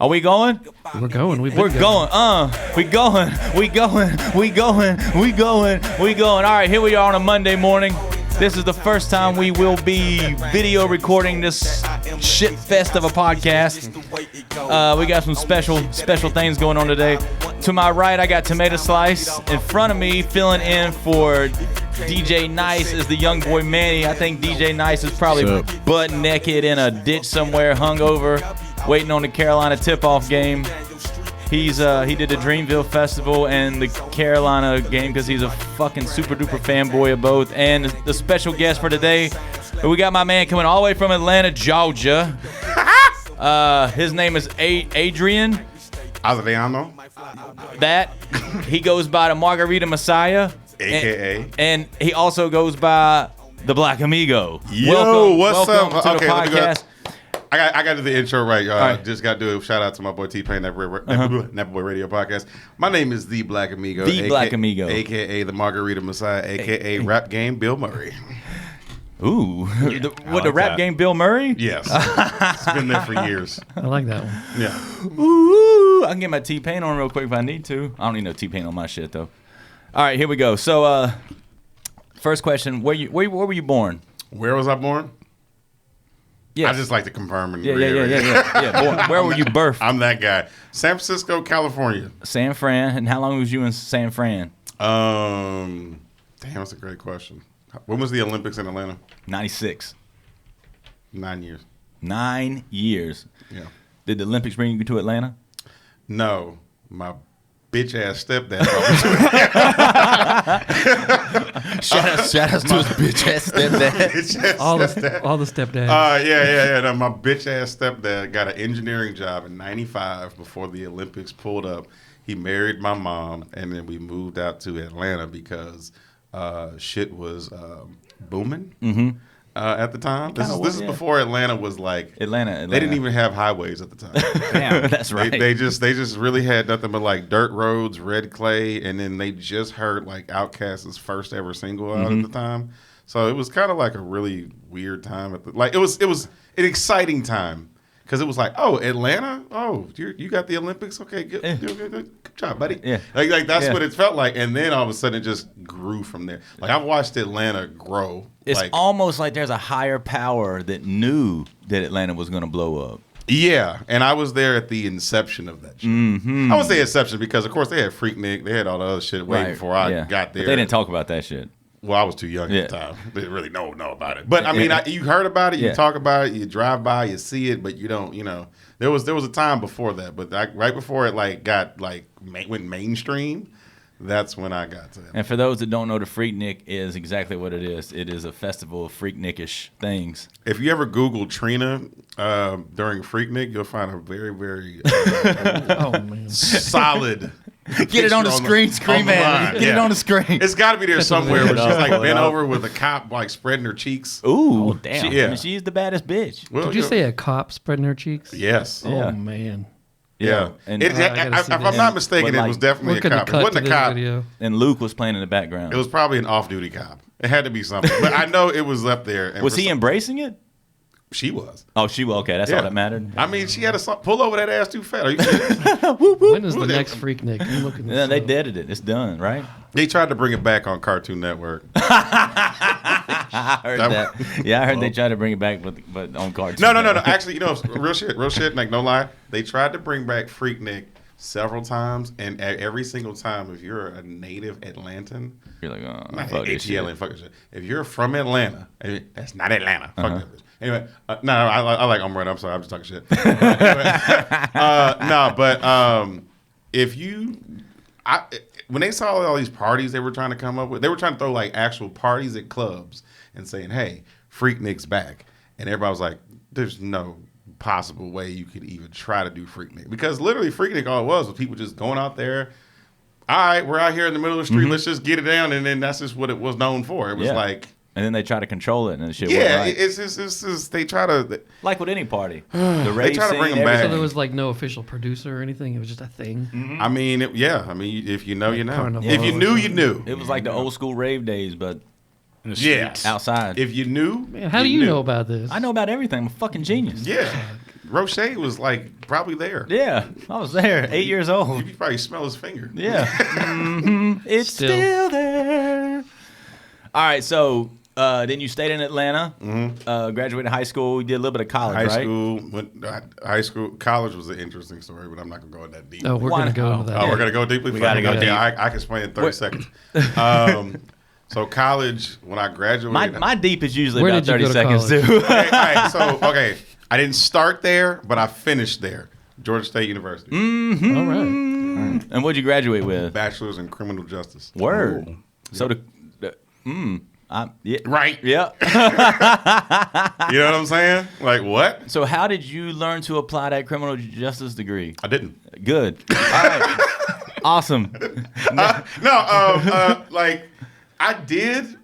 Are we going? We're going. We're going. We going. All right, here we are on a Monday morning. This is the first time we will be video recording this shit fest of a podcast. We got some special things going on today. To my right, I got Tomato Slice. In front of me, filling in for DJ Nice is the young boy Manny. I think DJ Nice is probably butt naked in a ditch somewhere, hungover, waiting on the Carolina tip-off game. He did the Dreamville Festival and the Carolina game because he's a fucking super duper fanboy of both. And the special guest for today, we got my man coming all the way from Atlanta, Georgia. His name is Adrian. Adriano. That he goes by the Margarita Messiah, AKA, and he also goes by the Black Amigo. Yo, what's welcome up? to Okay, the podcast. I got to do the intro right. Right. Just got to do a shout out to my boy T-Pain, Napa Boy Radio Podcast. My name is the Black Amigo. Black Amigo, AKA the Margarita Messiah, AKA Rap Game Bill Murray. Ooh, the rap game Bill Murray? Yes, it's been there for years. I like that one. Yeah. Ooh, I can get my T-Pain on real quick if I need to. I don't need no T-Pain on my shit though. All right, here we go. So, first question: where were you born? Where was I born? Yes. I just like to confirm and Yeah. Born. Where were you birthed? I'm that guy. San Francisco, California. San Fran. And how long was you in San Fran? Damn, that's a great question. When was the Olympics in Atlanta? 96. 9 years. 9 years. Yeah. Did the Olympics bring you to Atlanta? No, my bitch ass stepdad. Shout out to his bitch ass stepdad. All the stepdads. Yeah. No, my bitch ass stepdad got an engineering job in '95 before the Olympics pulled up. He married my mom, and then we moved out to Atlanta because shit was booming at the time. This is before Atlanta was like Atlanta. They didn't even have highways at the time. Damn, that's right. They just really had nothing but like dirt roads, red clay, and then they just heard like Outkast's first ever single out at the time. So it was kind of like a really weird time. It was an exciting time. Because it was like, oh, Atlanta? Oh, you got the Olympics? Okay, good job, buddy. Yeah. Like that's what it felt like. And then all of a sudden it just grew from there. Like I've watched Atlanta grow. It's almost like there's a higher power that knew that Atlanta was going to blow up. Yeah, and I was there at the inception of that shit. I would say inception because, of course, they had Freaknik. They had all the other shit way before I got there. But they didn't talk about that shit. Well, I was too young at the time. They didn't really know about it. But I mean, you heard about it, you talk about it, you drive by, you see it, but you don't. There was a time before that, but right before it went mainstream, that's when I got to it. And for those that don't know, the Freaknik is exactly what it is. It is a festival of Freaknikish things. If you ever Google Trina during Freaknik, you'll find a very, very solid. Get it on the screen, Scream Man. Get it on the screen. It's got to be there somewhere where she's like bent over with a cop like spreading her cheeks. Ooh, damn. Yeah. I mean, she's the baddest bitch. Well, Did you say a cop spreading her cheeks? Yes. Oh, man. Yeah. And if I'm not mistaken, it was definitely a cop. It wasn't a cop. Video. And Luke was playing in the background. It was probably an off-duty cop. It had to be something. But I know it was up there. And was he embracing it? She was. Oh, she was. Okay, that's all that mattered. I mean, she had to pull over that ass too fat. Are you serious? When is the next Freaknik? I'm looking Yeah, they deaded it. It's done, right? They tried to bring it back on Cartoon Network. I heard that. Yeah, I heard they tried to bring it back, but on Cartoon. No. Actually, real shit. Like, no lie. They tried to bring back Freaknik several times, and every single time, if you're a native Atlantan, you're like, fuck this shit. If you're from Atlanta, that's not Atlanta. Fuck that bitch. Anyway, I like Umbrella. I'm sorry, I'm just talking shit. When they saw all these parties they were trying to come up with, they were trying to throw like actual parties at clubs and saying, "Hey, Freaknik's back," and everybody was like, "There's no possible way you could even try to do Freaknik," because literally Freaknik all it was people just going out there. All right, we're out here in the middle of the street. Let's just get it down, and then that's just what it was known for. It was like. And then they try to control it, and the shit. Yeah, right. it's just they try to like with any party. The rave they try to bring them everything. back. So there was like no official producer or anything. It was just a thing. I mean, if you know, you know. Carnival. If you knew, you knew. It was like the old school rave days, but in the Yeah. streets. outside. If you knew, Man, how do you knew. know about this? I know about everything. I'm a fucking genius. Yeah, Roche was like probably there. Yeah, I was there, 8 years You old. could probably smell his finger. Yeah. It's still there. All right, so then you stayed in Atlanta, graduated high school, you did a little bit of college, High school, college was an interesting story, but I'm not gonna go in that deep. Oh, we're Why going to go not? into that. Oh, we're gonna go deeply. We gotta go deep. I can explain in 30 seconds. So college, when I graduated, My deep is usually Where about did you 30 go to seconds, college? too. okay, I didn't start there, but I finished there, Georgia State University, All right. And what'd you graduate with? bachelor's in criminal justice. Word. Ooh. So yeah. Right. Yeah. You know what I'm saying? Like what? So how did you learn to apply that criminal justice degree? I didn't. Good. All right. Awesome. Like I did.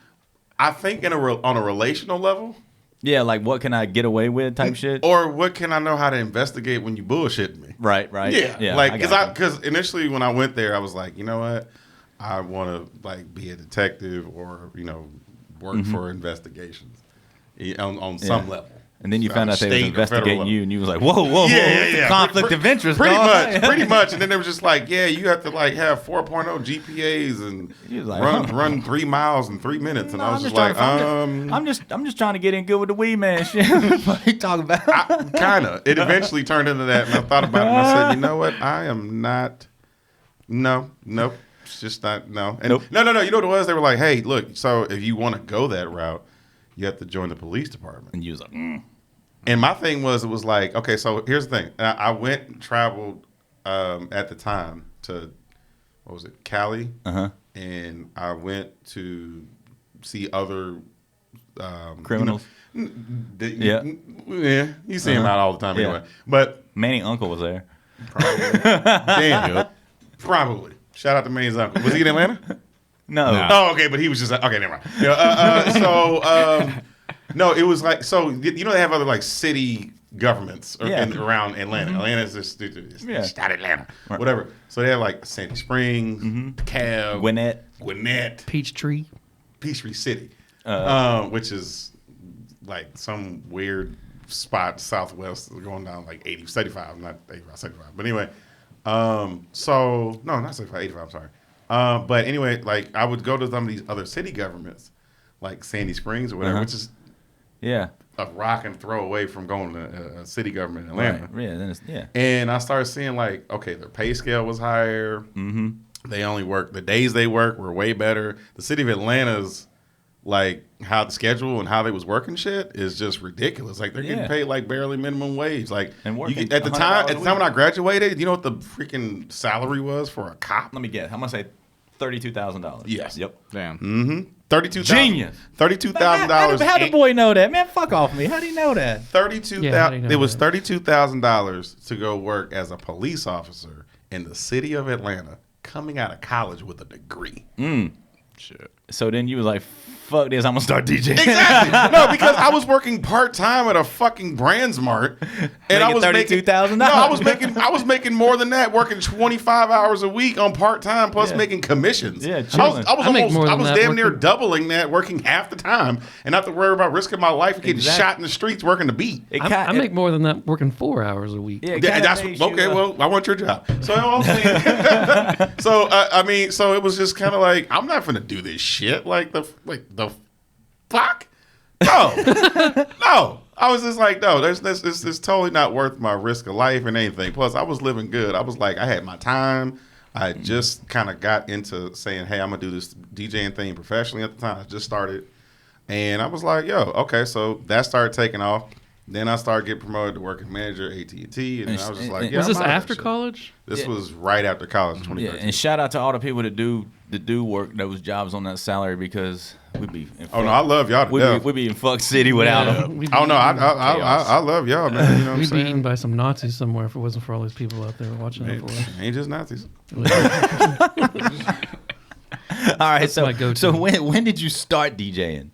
I think on a relational level. Yeah, like what can I get away with type shit? Or what can I know how to investigate when you bullshit me? Right. Yeah, I like got you. because initially when I went there, I was like, you know what, I want to like be a detective or work for investigations on some level. And then you found out they was State or federal investigating level. you, and you was like, whoa, what's the conflict of interest, Pretty dog? much. And then they were just like, yeah, you have to like have 4.0 GPAs and You was like, run 3 miles in 3 minutes. And I was just trying like, to- I'm just trying to get in good with the weed man. Shit, what are you talking about? kind of. It eventually turned into that, and I thought about it, and I said, you know what? I am not. No, nope. It's just not. No. And Nope. No. You know what it was? They were like, hey, look. So if you want to go that route, you have to join the police department. And you was like, And my thing was, it was like, okay, so here's the thing. I went and traveled at the time to, what was it, Cali? And I went to see other criminals. Yeah, you see them out all the time anyway. But Manny Uncle was there. damn, probably. Shout out to Manny's uncle. Was he in Atlanta? No. Nah. Oh, okay, but he was just like, okay, never mind. No, it was like, so they have other like city governments around Atlanta. Atlanta's just it's not Atlanta, whatever. So they have like Sandy Springs, Cab, Gwinnett, Peachtree. Peachtree City, which is like some weird spot southwest going down like 75, not 85, 75. But anyway, so no, not 75, 85. I'm sorry. But anyway, like I would go to some of these other city governments, like Sandy Springs or whatever, which is a rock and throw away from going to a city government in Atlanta. Right. Yeah. Then it's, And I started seeing like, okay, their pay scale was higher. Mm-hmm. They only work, the days they work were way better. The city of Atlanta's like how the schedule and how they was working shit is just ridiculous. Like they're getting paid like barely minimum wage. Like and working at the time when I graduated, you know what the freaking salary was for a cop? Let me guess. I'm gonna say $32,000. Yes. Yep. Damn. Mm-hmm. $32,000. Genius. $32,000. How the boy know that? Man, fuck off me. How do you know that? $32,000. It was $32,000 to go work as a police officer in the city of Atlanta, coming out of college with a degree. Shit. So then you was like, fuck this, I'm gonna start DJing. Exactly. No, because I was working part time at a fucking BrandsMart, and I was making $32,000. No, I was making more than that, working 25 hours a week on part time, plus making commissions. Yeah, I was damn near working- doubling that, working half the time, and not to worry about risking my life and getting shot in the streets working the beat. I make more than that working 4 hours a week. Yeah, That's okay. Well, I want your job. So you know what I'm saying. So it was just kind of like, I'm not gonna do this shit. Like the fuck. No. I was just like, no. It's totally not worth my risk of life and anything. Plus, I was living good. I was like, I had my time. I just kind of got into saying, hey, I'm gonna do this DJing thing professionally at the time. I just started, and I was like, yo, okay. So that started taking off. Then I started getting promoted to working manager at AT&T, and I was just like, yeah. Was this I'm out of after that shit. college? This was right after college, 2013. Yeah, and shout out to all the people that do work those jobs on that salary, because we'd be in Oh no, I love y'all to death. we'd be in fuck city without them. Oh no, I love y'all, man. You know what I'm We'd be eaten saying? by some Nazis somewhere if it wasn't for all these people out there watching out for us. Ain't just Nazis. All right, my go-to. so when did you start DJing?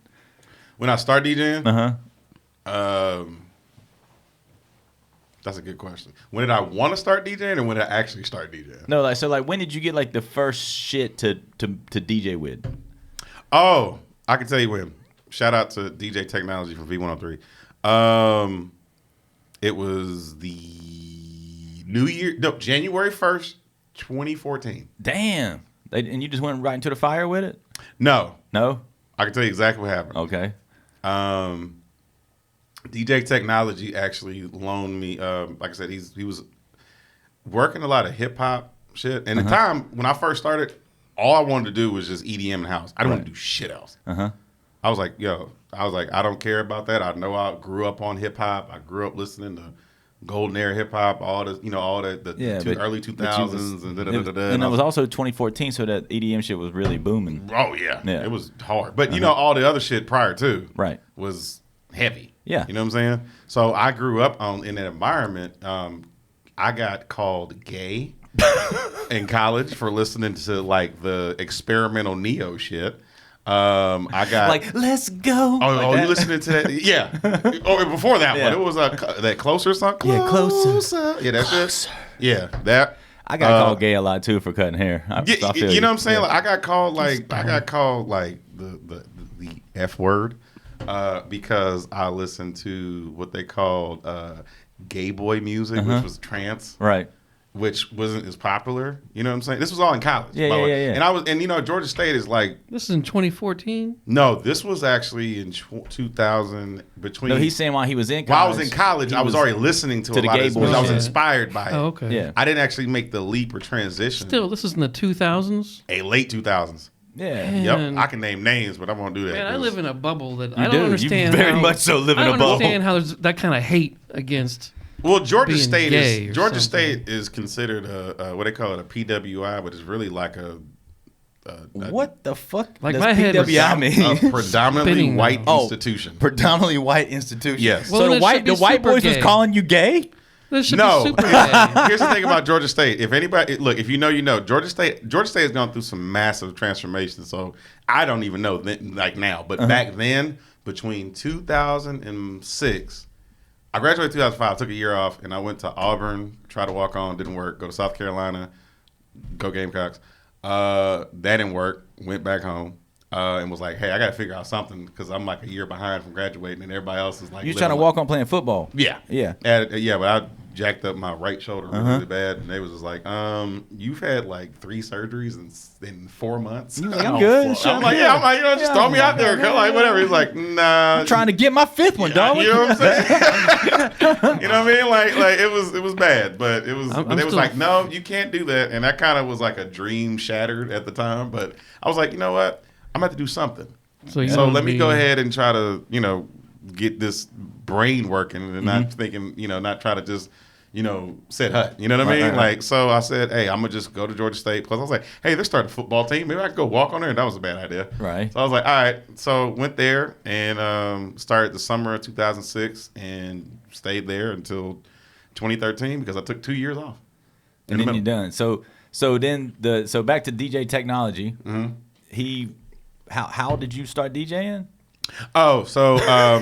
When I start DJing, Uh-huh. That's a good question. When did I want to start DJing, or when did I actually start DJing? No, like when did you get like the first shit to DJ with? Oh, I can tell you when. shout out to DJ Technology from V103. It was the January 1st, 2014. Damn. And you just went right into the fire with it? No. No? I can tell you exactly what happened. Okay. DJ Technology actually loaned me, like I said, he was working a lot of hip hop shit. And at the time, when I first started, all I wanted to do was just EDM in the house. I didn't want to do shit else. I was like, I don't care about that. I know I grew up on hip hop. I grew up listening to golden era hip hop, all the early 2000s and it was also 2014, so that EDM shit was really booming. Oh yeah. It was hard. But all the other shit prior to was heavy. Yeah. You know what I'm saying? So I grew up in that environment. I got called gay in college for listening to like the experimental neo shit. I got like, let's go. Oh, you listening to that? Yeah. Oh, before that one, it was that Closer song. Yeah, Closer. Yeah, that shit. Yeah, that. I got called gay a lot too for cutting hair. You know what I'm saying? Like, I got called like the F word because I listened to what they called gay boy music, which was trance. Right. Which wasn't as popular, you know what I'm saying? This was all in college. Yeah. And Georgia State is like. This is in 2014. No, this was actually in 2000. No, he's saying while he was in college. While I was in college, I was already listening to a lot of this music. I was inspired by it. Oh, okay. Yeah. I didn't actually make the leap or transition. Still, this is in the 2000s. Late 2000s. Yeah. Yep. I can name names, but I won't do that. Man, I live in a bubble that I don't understand. You very much so live in a bubble. I don't understand how there's that kind of hate against. Well, Georgia State State is considered what they call it a PWI, but it's really like a what the fuck? Like does my head PWI mean? A predominantly white institution. Predominantly white institution. Yes. Well, so the white boys was calling you gay? No. Super gay. Here's the thing about Georgia State. If anybody look, if you know, you know. Georgia State has gone through some massive transformation. So I don't even know like now, but back then, between 2006. I graduated in 2005, took a year off, and I went to Auburn, tried to walk on, didn't work. Go to South Carolina, go Gamecocks. That didn't work. Went back home and was like, hey, I got to figure out something because I'm like a year behind from graduating, and everybody else is like. You're trying to walk on playing football. Yeah. Yeah. But I jacked up my right shoulder really bad, and they was just like, you've had like 3 surgeries in 4 months. I'm good. I'm like, just throw me out there. Like, whatever. He's like, nah. I'm trying to get my 5th one, dog. You know what I'm saying? You know what I mean? Like it was bad, but it was. They was like, no, you can't do that, and that kind of was like a dream shattered at the time. But I was like, you know what? I'm about to do something. So let me go ahead and try to, get this brain working and not thinking, not try to just, sit hut. You know what I mean? Like, so I said, hey, I'm going to just go to Georgia State. Plus I was like, hey, they're starting a football team. Maybe I could go walk on there. And that was a bad idea. Right. So I was like, all right. So went there and started the summer of 2006 and stayed there until 2013 because I took 2 years off. And then you're done. So back to DJ Technology. How did you start DJing? Oh, so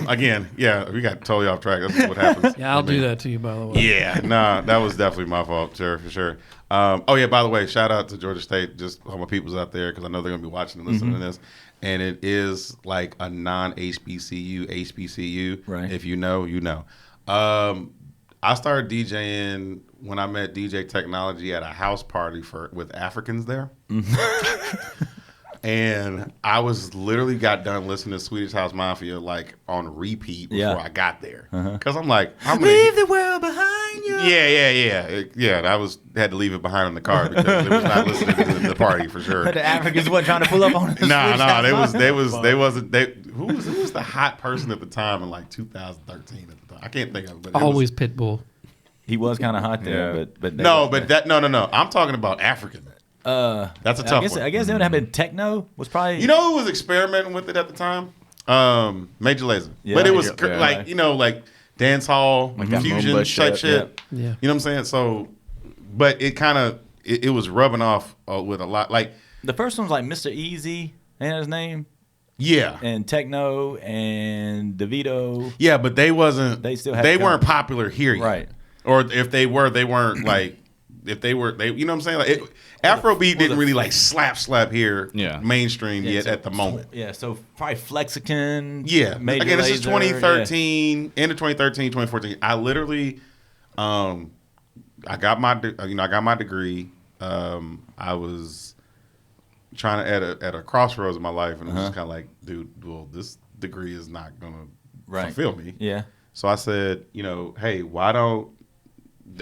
again, yeah, we got totally off track. That's what happens. Yeah, I'll do that to you, by the way. Yeah, nah, that was definitely my fault, for sure. Oh yeah, by the way, shout out to Georgia State, just all my peoples out there, because I know they're gonna be watching and listening to this. And it is like a non-HBCU, right? If you know, you know. I started DJing when I met DJ Technology at a house party with Africans there. And I was literally got done listening to Swedish House Mafia like on repeat before I got there. Because I'm like, leave the world behind you. Yeah. I had to leave it behind in the car because they was not listening to the party for sure. But the Africans wasn't trying to pull up on us. Who was the hot person at the time in like 2013 at the time? I can't think of it. But Always Pitbull. He was kind of hot there, but no. I'm talking about African. That's a tough one. I guess it would have been techno. Was probably. You know who was experimenting with it at the time? Major Lazer. Yeah, but it was like dance hall, fusion type shit. Yeah. You know what I'm saying? So, but it kind of it was rubbing off with a lot. Like the first one was like Mr. Easy, ain't that his name? Yeah. And Techno and DeVito. Yeah, but they weren't popular here yet. Right. Or if they were, they weren't like if they you know what I'm saying? Like Afrobeat didn't really like slap here, mainstream yet at the moment. Yeah, so probably Flexicon. Yeah, Major again, this is Lazer, 2013, end of 2013, 2014. I literally, I got my degree. I was trying to at a crossroads in my life, and it was just kind of like, dude, well, this degree is not gonna fulfill me. Yeah. So I said, hey, why don't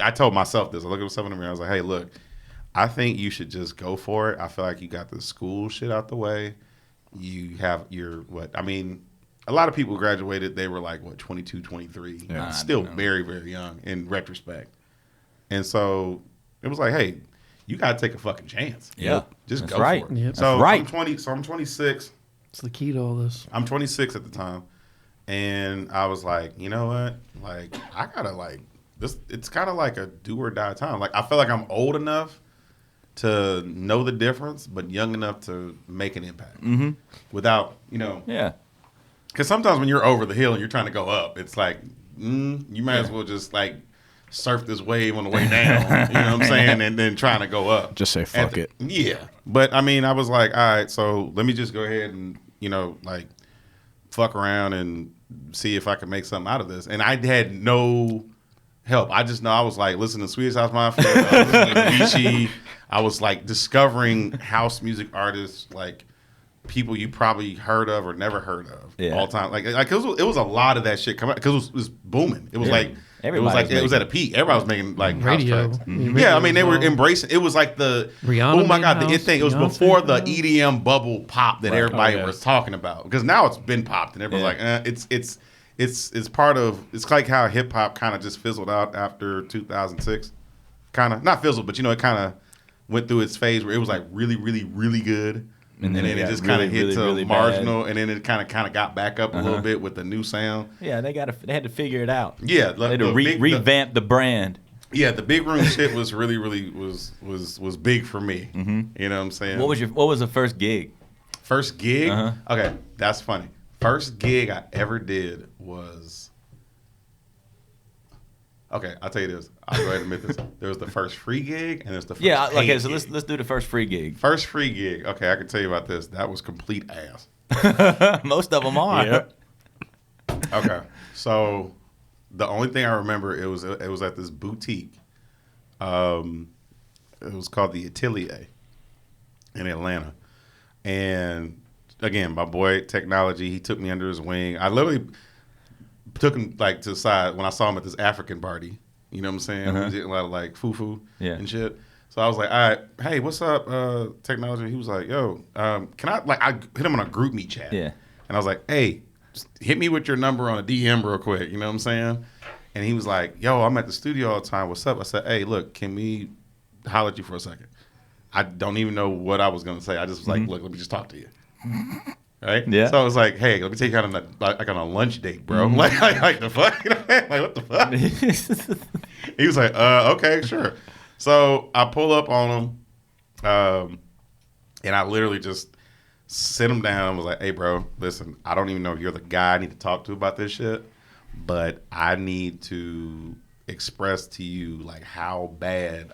I told myself this? I looked at myself in the mirror. I was like, hey, look, I think you should just go for it. I feel like you got the school shit out the way. You have a lot of people graduated, they were like, 22, 23. Yeah. Still very, very young in retrospect. And so it was like, hey, you got to take a fucking chance. Yep. Just That's go right. for it. Yep. So right. I'm 26. It's the key to all this. I'm 26 at the time. And I was like, you know what? Like, I got to this. It's kind of like a do or die time. Like, I feel like I'm old enough to know the difference, but young enough to make an impact without, Yeah. Because sometimes when you're over the hill and you're trying to go up, it's like, you might as well just like surf this wave on the way down, you know what I'm saying? And then trying to go up. Just say fuck it. Yeah. But I mean, I was like, all right, so let me just go ahead and, fuck around and see if I can make something out of this. And I had no help. I just know I was like listening to Swedish House Mafia, I was listening to Avicii. I was like discovering house music artists, like people you probably heard of or never heard of all the time. Like it was a lot of that shit coming out because it was booming. It was like it was at a peak. Everybody was making like radio. House tracks. Yeah, I mean they were embracing. It was like the Rihanna. Oh my god, the it thing. It was Beyonce before the EDM bubble pop that everybody was talking about. Because now it's been popped and everybody's like, it's part of. It's like how hip hop kind of just fizzled out after 2006. Kind of not fizzled, but it kind of went through its phase where it was like really, really, really good. And then it just kind of hit to really marginal, bad. And then it kind of got back up a little bit with the new sound. Yeah, they had to figure it out. Yeah, they had to revamp the brand. Yeah, the big room shit was really, really was big for me. You know what I'm saying? What was the first gig? First gig? Okay, that's funny. First gig I ever did was. Okay, I'll tell you this. I'll go ahead and admit this. There was the first free gig and there's the first okay, so gig. let's do the first free gig. First free gig. Okay, I can tell you about this. That was complete ass. Most of them are. Yep. Okay, so the only thing I remember it was at this boutique. It was called the Atelier in Atlanta, and again, my boy Technology, he took me under his wing. I literally took him like to the side when I saw him at this African party. You know what I'm saying? We did a lot of like foo and shit. So I was like, all right, hey, what's up, Technology? He was like, yo, can I hit him on a group me chat. Yeah. And I was like, hey, just hit me with your number on a DM real quick. You know what I'm saying? And he was like, yo, I'm at the studio all the time. What's up? I said, hey, look, can we holler at you for a second? I don't even know what I was going to say. I just was like, look, let me just talk to you. Right? Yeah. So I was like, hey, let me take you on a lunch date, bro. Like the fuck? You know what I mean? Like, what the fuck? He was like, okay, sure. So I pull up on him, and I literally just sit him down and was like, hey, bro, listen, I don't even know if you're the guy I need to talk to about this shit, but I need to express to you like how bad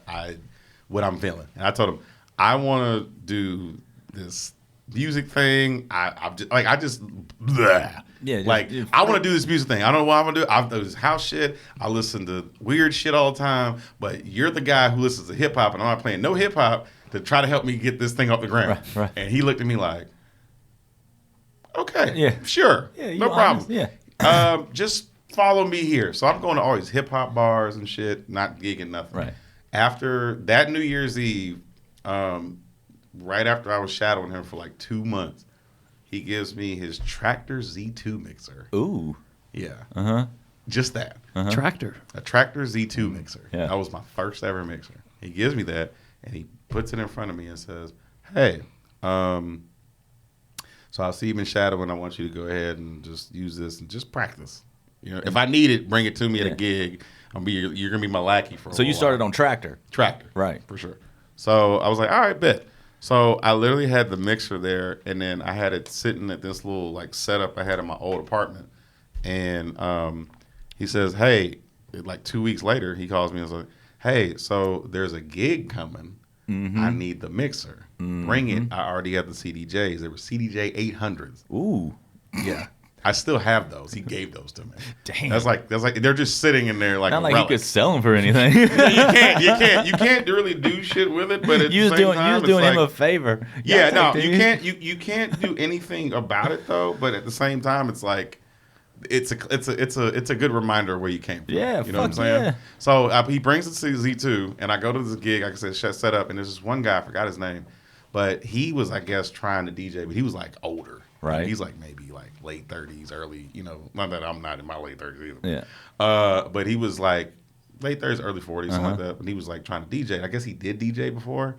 what I'm feeling. And I told him, I want to do this music thing. I want to do this music thing. I don't know what I'm gonna do. I do this house shit. I listen to weird shit all the time. But you're the guy who listens to hip hop, and I'm not playing no hip hop to try to help me get this thing off the ground. Right. And he looked at me like, okay, yeah, sure, no problem. Yeah, just follow me here. So I'm going to all these hip hop bars and shit, not gigging nothing. Right. After that New Year's Eve. Right after I was shadowing him for like 2 months, he gives me his Tractor Z2 mixer. Ooh. Yeah. Just that. Tractor. A Tractor Z2 mixer. Yeah. That was my first ever mixer. He gives me that, and he puts it in front of me and says, hey, so I see you've been shadowing. I want you to go ahead and just use this and just practice. If I need it, bring it to me at a gig. You're going to be my lackey for a while. So you started on Tractor. Right. For sure. So I was like, all right, bet. So I literally had the mixer there, and then I had it sitting at this little like setup I had in my old apartment. And he says, hey, like 2 weeks later, he calls me and says, hey, so there's a gig coming. I need the mixer. Bring it. I already have the CDJs. They were CDJ 800s. Ooh. Yeah. I still have those. He gave those to me. Damn. That's like they're just sitting in there like Not a like relic. he could sell them for anything. You can't really do shit with it. But at You the was same doing time, him a it's favor. yeah, Y'all no, take you these. can't do anything about it though. But at the same time, it's like it's a good reminder of where you came from. Yeah, you know what I'm fuck saying. yeah. So he brings it to Z2, and I go to this gig. Like I said, set up, and there's this one guy. I forgot his name, but he was, I guess, trying to DJ, but he was like older. Right. He's like maybe like late 30s, early. You know, not that I'm not in my late 30s either. Yeah. But he was like late 30s, early 40s, something like that. And he was like trying to DJ. I guess he did DJ before.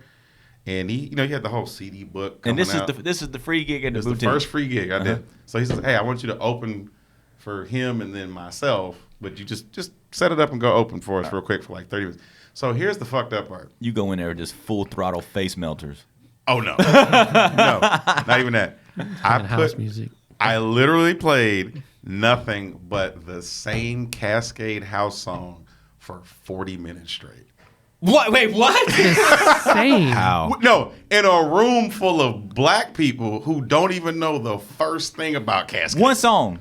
And he had the whole CD book coming out. This is the free gig at the It was the boutique. first free gig I did. So he says, hey, I want you to open for him and then myself, but you just set it up and go open for us real quick for like 30 minutes. So here's the fucked up part. You go in there with just full throttle face melters. Oh, no. No, not even that. House music. I literally played nothing but the same Cascade house song for 40 minutes straight. What? Wait, what? Same. How? No, in a room full of black people who don't even know the first thing about Cascade. One song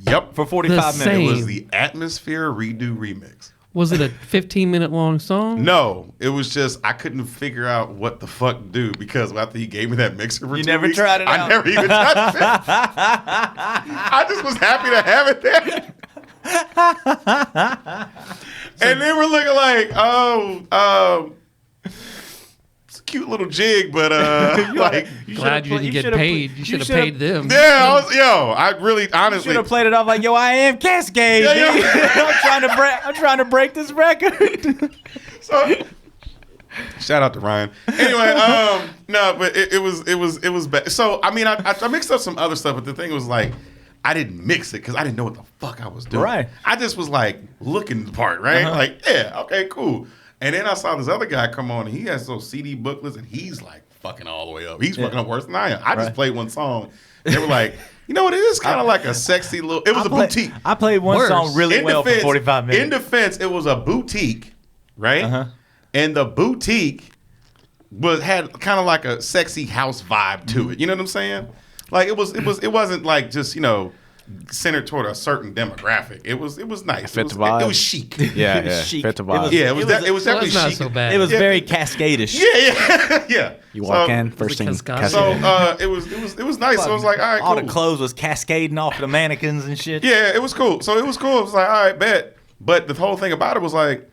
Yep. for 45 The minutes. It was same. the Atmosphere Redo remix. Was it a 15-minute long song? No, it was just I couldn't figure out what the fuck to do because after he gave me that mixer for You 2 never weeks, tried it I out. never even touched it. I just was happy to have it there. And then we're looking like, it's a cute little jig, but like, Glad you didn't get paid. You should have paid them. yeah, I really Should honestly. have played it off like, yo, I am Cascade. Yeah, dude. yeah. I'm trying to break this record. So, shout out to Ryan. Anyway, no, but it was bad. So I mean, I mixed up some other stuff, but the thing was like, I didn't mix it because I didn't know what the fuck I was doing. Right. I just was like looking the part, right? Like, yeah, okay, cool. And then I saw this other guy come on, and he has those CD booklets, and he's like fucking all the way up. He's fucking up worse than I am. I just played one song. They were like, you know what? It is kind of like a sexy little. It was a boutique. I played one Worse. song really well for 45 minutes. In defense, it was a boutique, right? And the boutique had kind of like a sexy house vibe to it. You know what I'm saying? Like it wasn't like just centered toward a certain demographic. It was nice. Fit It the was, vibe. it was chic. Yeah, It was chic. Fit the It was- vibe. Yeah, it was Well, definitely that's not chic. so bad. It was Yeah. very Cascade-ish. Yeah. Yeah. You walk So- in, first thing, Cascade. So Cascade. it was nice. So I was like, all right, All cool. the clothes was cascading off the mannequins and shit. Yeah, it was cool. So it was cool. It was like, all right, bet. But the whole thing about it was like,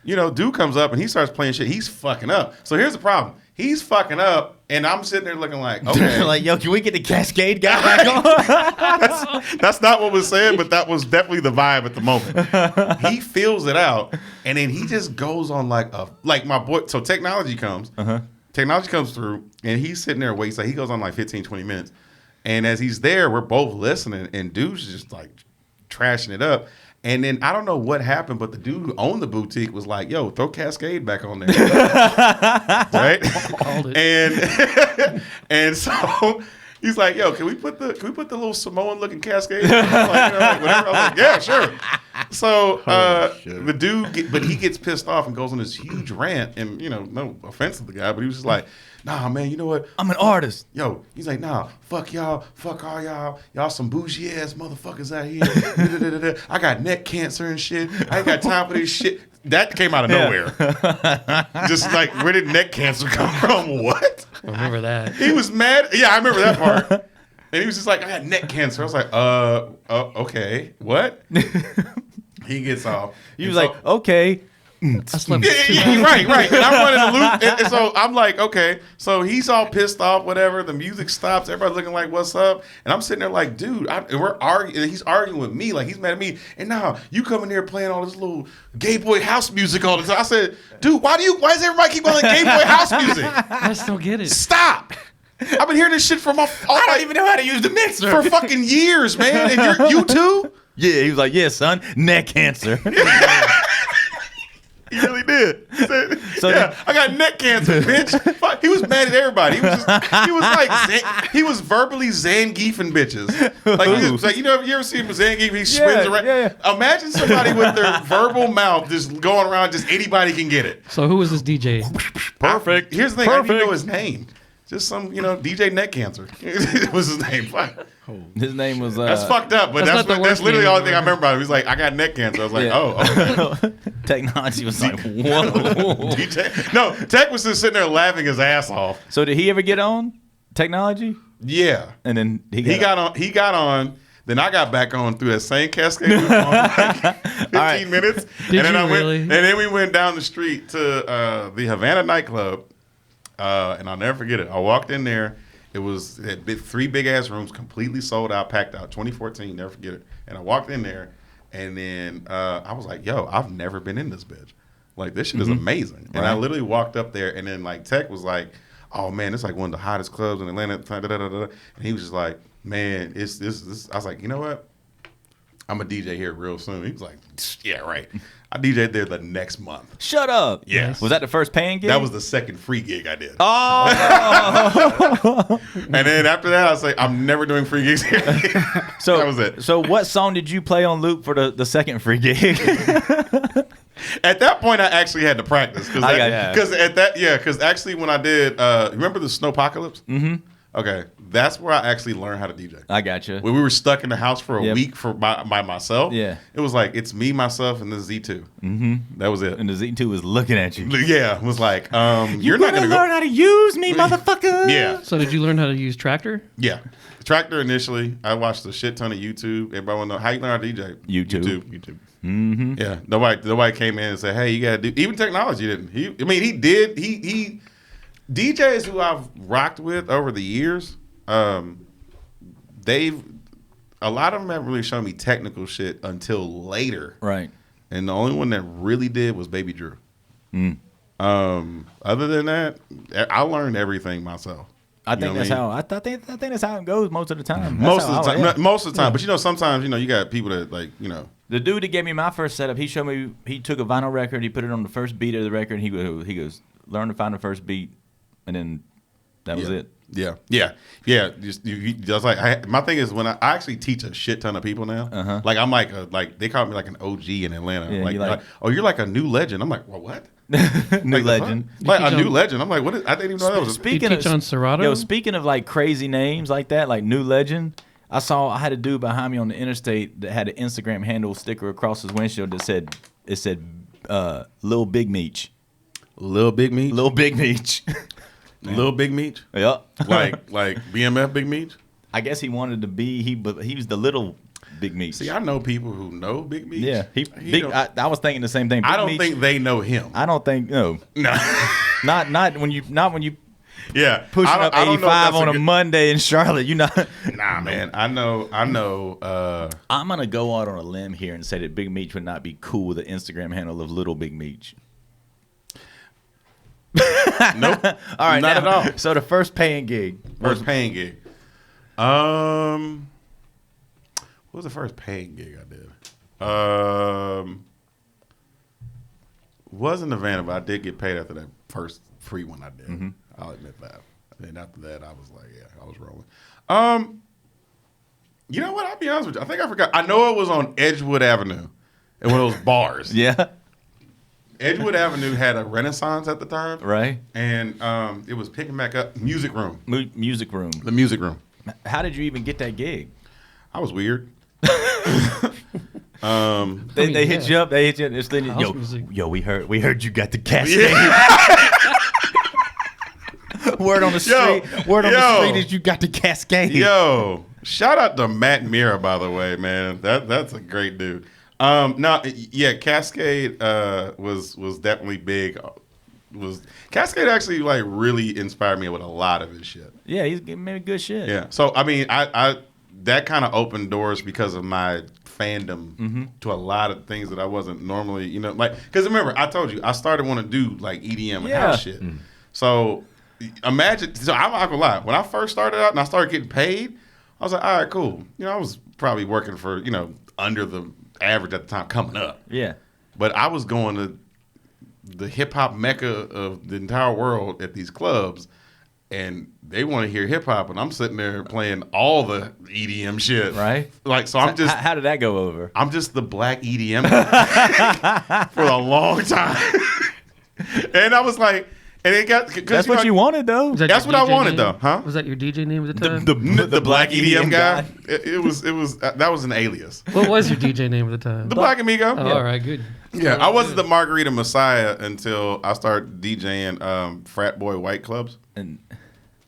dude comes up and he starts playing shit. He's fucking up. So here's the problem. He's fucking up, and I'm sitting there looking like, okay. Like, yo, can we get the Cascade guy back on? That's not what was said, but that was definitely the vibe at the moment. He feels it out, and then he just goes on like my boy. So technology comes. Technology comes through, and he's sitting there waiting. So he goes on like 15, 20 minutes. And as he's there, we're both listening, and dude's just like trashing it up. And then I don't know what happened, but the dude who owned the boutique was like, yo, throw Cascade back on there. Right? Called it. And so he's like, yo, can we put the little Samoan looking Cascade on? Like, whatever. I was like, yeah, sure. So the dude, but he gets pissed off and goes on this huge rant, and no offense to the guy, but he was just like, nah, man, you know what? I'm an artist. Yo, he's like, nah, fuck y'all, fuck all y'all some bougie ass motherfuckers out here. Da-da-da-da-da. I got neck cancer and shit. I ain't got time for this shit. That came out of nowhere. Just like, where did neck cancer come from? What? I remember that. He was mad. Yeah, I remember that part. And he was just like, I got neck cancer. I was like, okay, what? He gets off. He was like, okay. I slept Yeah, right. And I'm running the loop. And so I'm like, okay. So he's all pissed off, whatever. The music stops. Everybody's looking like, what's up? And I'm sitting there like, dude, and we're arguing. And he's arguing with me. Like, he's mad at me. And now you come in here playing all this little gay boy house music all the time. I said, dude, why does everybody keep playing gay boy house music? I still get it. Stop. I've been hearing this shit for I don't even know how to use the mixer. for fucking years, man. And you too? Yeah, he was like, yeah, son, neck cancer. He really did. He said, So yeah, I got neck cancer, bitch. Fuck, he was mad at everybody. He was verbally Zangiefing bitches. Like, he was like, you ever see him Zangief? He spins around. Yeah. Imagine somebody with their verbal mouth just going around, just anybody can get it. So who was this DJ? Perfect. Here's the thing, I didn't even know his name. Just some, DJ neck cancer. It was his name. Fuck. His name was. That's fucked up, but that's literally the only thing I remember about him. He's like, I got neck cancer. I was like, okay. Technology was like, whoa. DJ. No, Tech was just sitting there laughing his ass off. So did he ever get on Technology? Yeah. And then he got on. Then I got back on through that same cascade for like 15 minutes. Did you really? And then we went down the street to the Havana nightclub. And I'll never forget it. I walked in there. It was 3 big ass rooms, completely sold out, packed out. 2014, never forget it. And I walked in there, and then I was like, "Yo, I've never been in this bitch. Like, this shit is amazing." And I literally walked up there, and then like Tech was like, "Oh man, it's like one of the hottest clubs in Atlanta." And he was just like, "Man, it's this." I was like, "You know what? I'm a DJ here real soon." He was like, "Yeah, right." I DJ'd there the next month. Shut up. Yes. Was that the first paying gig? That was the second free gig I did. Oh. And then after that, I was like, I'm never doing free gigs here. So that was it. So what song did you play on loop for the second free gig? At that point, I actually had to practice. Because actually when I did, remember the Snowpocalypse? Mm-hmm. Okay. That's where I actually learned how to DJ. I gotcha. When we were stuck in the house for a week by myself, yeah, it was like, it's me, myself, and the Z2. Mm-hmm. That was it. And the Z2 was looking at you. Yeah. It was like, you're not going to learn how to use me, motherfucker. Yeah. So did you learn how to use Tractor? Yeah. Tractor initially. I watched a shit ton of YouTube. Everybody want to know how you learn how to DJ. YouTube. Mm-hmm. Yeah. Nobody came in and said, hey, you got to do. Even Technology didn't. He did. He DJs who I've rocked with over the years, a lot of them haven't really shown me technical shit until later. Right. And the only one that really did was Baby Drew. Other than that, I learned everything myself. I think that's how it goes most of the time. Most of the time. But sometimes you got people that The dude that gave me my first setup, he showed me. He took a vinyl record, he put it on the first beat of the record. And he goes, learn to find the first beat, and then that was it. Yeah. Just like my thing is when I actually teach a shit ton of people now. Like I'm like they call me like an OG in Atlanta. Yeah, you're like a new legend. I'm like, well, what? New legend. Like a new legend. I'm like, what? I didn't even know that was. Speaking on Serato? Yo, speaking of like crazy names like that, like new legend. I had a dude behind me on the interstate that had an Instagram handle sticker across his windshield that said Lil Big Meech. Lil Big Meech. Lil Big Meech. Lil Big Meech? Yep. like BMF Big Meech? I guess he wanted to be he was the little Big Meech. See, I know people who know Big Meech. Yeah. I was thinking the same thing. I don't think they know him. I don't think no. Not when you yeah. Pushing up 85 on a Monday in Charlotte. You know. Nah, man. I know I'm gonna go out on a limb here and say that Big Meech would not be cool with the Instagram handle of Little Big Meech. Nope. All right, not at all. So the first paying gig. What was the first paying gig I did? Wasn't Havana, but I did get paid after that first free one I did. Mm-hmm. I'll admit that. And after that, I was like, yeah, I was rolling. You know what? I'll be honest with you. I think I forgot. I know it was on Edgewood Avenue in one of those bars. Yeah. Edgewood Avenue had a Renaissance at the time. Right. And it was picking back up. Music Room. Music Room. The Music Room. How did you even get that gig? I was weird. They hit you up. They hit you up. Yo, we heard you got the cascade. Yeah. Word on the street. The street is you got the cascade. Yo, shout out to Matt Mira, by the way, man. That's a great dude. Cascade was definitely big. Cascade actually like really inspired me with a lot of his shit. Yeah, he's made good shit. Yeah. So I mean, I that kind of opened doors because of my fandom to a lot of things that I wasn't normally, like, because remember I told you I started wanting to do like EDM and house shit. So imagine. So I'm not gonna lie. When I first started out and I started getting paid, I was like, all right, cool. I was probably working for under the average at the time coming up. Yeah. But I was going to the hip hop mecca of the entire world at these clubs, and they want to hear hip hop, and I'm sitting there playing all the EDM shit. Right. Like, so I'm just. How did that go over? I'm just the black EDM for a long time, and I was like, and it got. That's what you wanted, though. That's what I wanted, though, huh? Was that your DJ name at the time? The black EDM guy. It was that was an alias. What was your DJ name at the time? The Black Amigo. Oh, all right, good. Yeah, I wasn't the Margarita Messiah until I started DJing frat boy white clubs, And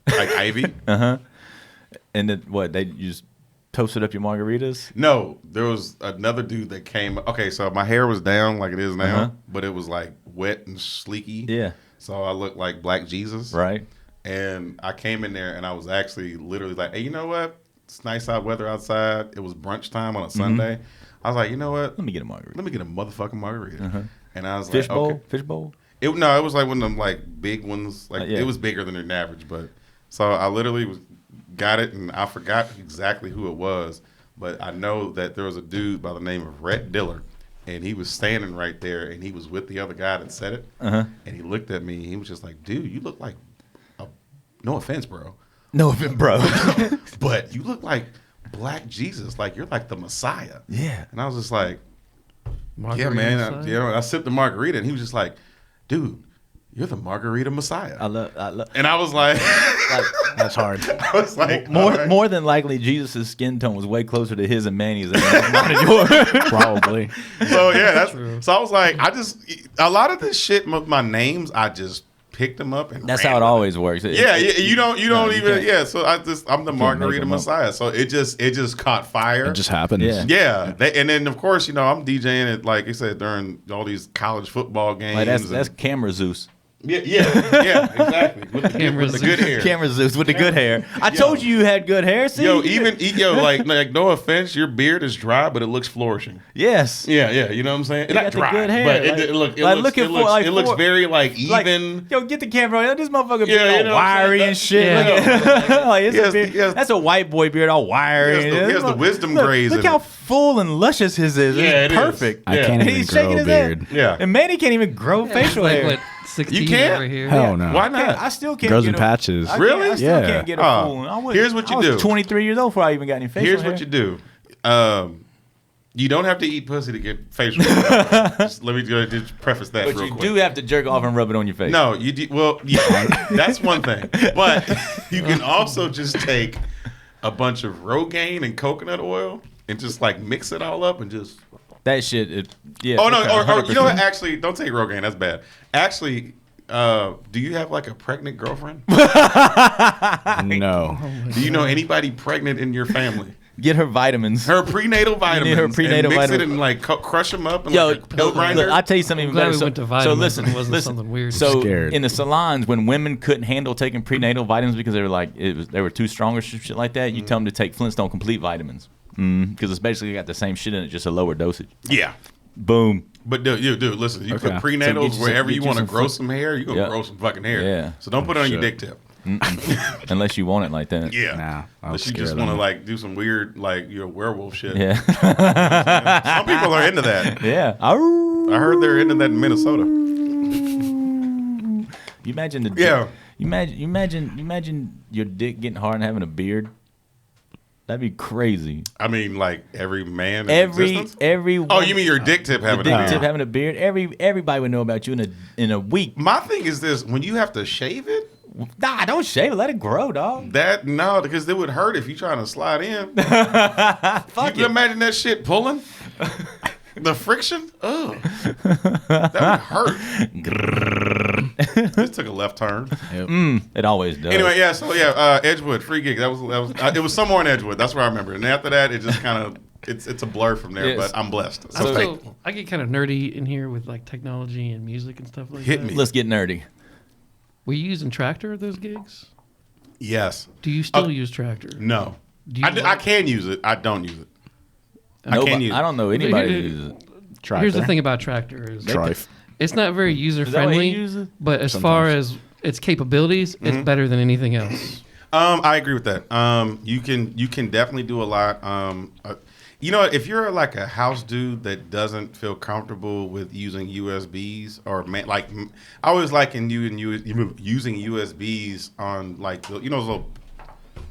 like Ivy. and then what? They just toasted up your margaritas? No, there was another dude that came. Okay, so my hair was down like it is now, but it was like wet and sleeky. Yeah. So I looked like Black Jesus. Right. And I came in there and I was actually literally like, hey, you know what? It's nice out weather outside. It was brunch time on a Sunday. I was like, you know what? Let me get a margarita. Let me get a motherfucking margarita. And I was Fish like, bowl? okay. Fish bowl? It was like one of them like big ones. Like Yeah. it was bigger than an average, but so I literally got it and I forgot exactly who it was, but I know that there was a dude by the name of Rhett Diller, and he was standing right there, and he was with the other guy that said it, and he looked at me. He was just like, "Dude, you look like no offense, bro, bro. but you look like Black Jesus. Like you're like the Messiah." Yeah. And I was just like, Margarita "Yeah, man." Messiah? I sipped the margarita, and he was just like, "Dude, you're the Margarita Messiah." I love. And I was like, That's hard. I was like, More all right. more than likely, Jesus' skin tone was way closer to his and Manny's than mine and yours. Probably. So yeah, that's True. so I was like, a lot of this shit, my names, I just picked them up and That's ran how it with always works. Yeah, you don't you even can't. So I'm the make Margarita them up. Messiah. So it just caught fire. It just happens. Yeah. Yeah, and then of course I'm DJing it like you said during all these college football games. Like that's and- camera Zeus. yeah, exactly. With the good hair. Camera Zeus with the good hair. I told you had good hair. See? Like no offense, your beard is dry, but it looks flourishing. Yes. Yeah, you know what I'm saying? You Not got the dry, good hair, but like- it looks very like even. Like, yo, get the camera on. This motherfucker Yeah, beard you know all what I'm wiry saying? and shit. Yeah. Like, it's a Yes, beard. yes. That's a white boy beard all wiry. He has the wisdom grays Look in how it. full and luscious his is. Yeah, It's it is. perfect. I Yeah. can't And even he's grow shaking a his beard. head. Yeah. And Manny can't even grow facial like, hair. What, 16 You can't? over here? Hell no. Why not? I still can't Grows get in patches. I Really? I still Yeah. can't get a Oh. full. I was, Here's what you I was do. 23 years old before I even got any facial Here's hair. what you do. You don't have to eat pussy to get facial hair. Just let me just preface that But real you quick. do have to jerk off and rub it on your face. No, you do. Well, yeah, that's one thing. But you can also just take a bunch of Rogaine and coconut oil and just like mix it all up and just. That shit, yeah. Oh no! okay, Or you know what? 100%. Actually, don't take Rogaine. That's bad. Actually, do you have like a pregnant girlfriend? No. Do you know anybody pregnant in your family? Get her vitamins. Her prenatal vitamins. her prenatal and mix vitamins. it and like crush them up and Yo, like a pill look, grinder. I'll tell you something even Glad better. we went to So vitamins listen, and it wasn't listen. something weird. So Scared. in the salons, when women couldn't handle taking prenatal vitamins because they were like they were too strong or shit like that, you tell them to take Flintstone Complete vitamins because it's basically got the same shit in it, just a lower dosage. Yeah. Boom. But dude, listen, you Okay. put So prenatals get you some- wherever get you you want to some grow fl- some hair, you're going to Yeah. grow some fucking hair. Yeah. So don't put it on your Shit. dick tip. Unless you want it like that. Yeah. Nah, I was Unless you scared just of want to them. like do some weird like werewolf shit. Yeah. Some people are into that. Yeah. I heard they're into that in Minnesota. You imagine the Yeah. You imagine your dick getting hard and having a beard. That'd be crazy. I mean, like every man in Every existence? woman, Oh, you mean your dick tip having dick a beard? tip having a beard? Everybody would know about you in a week. My thing is this: when you have to shave it, Nah, don't shave it. Let it grow, dog. because it would hurt if you trying to slide in. Fuck You can it. imagine that shit pulling. The friction? Ugh. That would hurt. Just took a left turn. It always does. Anyway, yeah, so Edgewood, free gig. That was it was somewhere in Edgewood. That's where I remember. And after that, it just kind of it's a blur from there, Yes. but I'm blessed. I'm So still, I get kind of nerdy in here with like technology and music and stuff like Hit that. me. Let's get nerdy. Were you using Tractor at those gigs? yes. Do you still use Tractor? No. Do you I can use it. I don't use it. I Nobody- can't use it. I don't know anybody who Here- uses it. Here's the thing about Tractor is Trife. it's not very user Is that what he friendly, uses? but as far as its capabilities, it's better than anything else. I agree with that. You can definitely do a lot. You know, if you're like a house dude that doesn't feel comfortable with using USBs or I always liken using USBs on like those little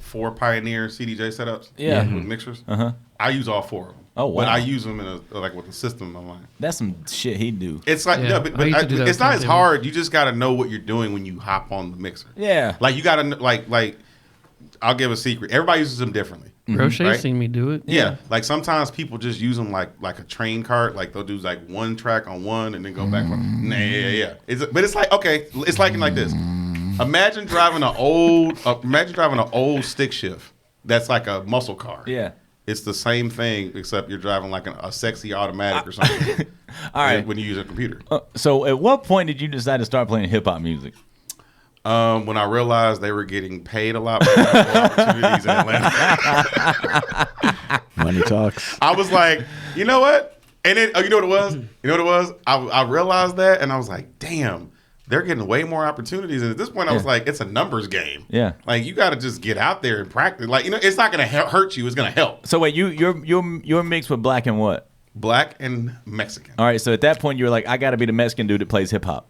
4 Pioneer CDJ setups, with mixers. I use all 4 of them. Oh wow! But I use them with a system online. That's some shit he'd do. It's like but it's not as hard. You just got to know what you're doing when you hop on the mixer. Yeah, like you got to like. I'll give a secret. Everybody uses them differently. Rochet's seen me do it. Yeah, like sometimes people just use them like a train cart. Like they'll do like 1 track on one and then go back. Yeah. But it's like okay, it's like this. Imagine driving an old stick shift. That's like a muscle car. Yeah. It's the same thing, except you're driving like a sexy automatic or something. All right. When you use a computer. So, at what point did you decide to start playing hip hop music? When I realized they were getting paid a lot more opportunities in Atlanta. Money talks. I was like, you know what? And then, you know what it was? I realized that, and I was like, damn. They're getting way more opportunities, and at this point, I was like, "It's a numbers game." Yeah, like you got to just get out there and practice. Like it's not going to hurt you; it's going to help. So wait, you're mixed with black and what? Black and Mexican. All right, so at that point, you were like, "I got to be the Mexican dude that plays hip hop."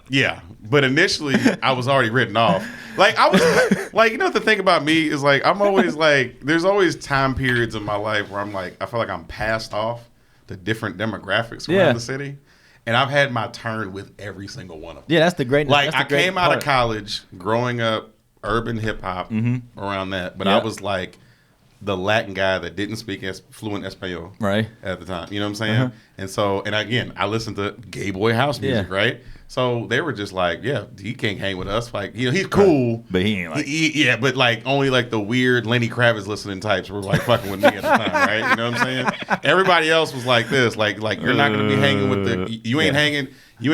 Yeah. But initially, I was already written off. Like I was like, the thing about me is like I'm always like, there's always time periods in my life where I'm like, I feel like I'm passed off to different demographics around the city. And I've had my turn with every single one of them. Yeah, that's the greatness. Like I came out of college growing up urban hip hop around that, but I was like the Latin guy that didn't speak fluent Espanol at the time. You know what I'm saying? And so, and again, I listened to gay boy house music, right? So they were just like, yeah, he can't hang with us. Like, he's cool, but he ain't like, but like only like the weird Lenny Kravitz listening types were like fucking with me at the time, right? You know what I'm saying? Everybody else was like this, like you're not gonna be hanging with you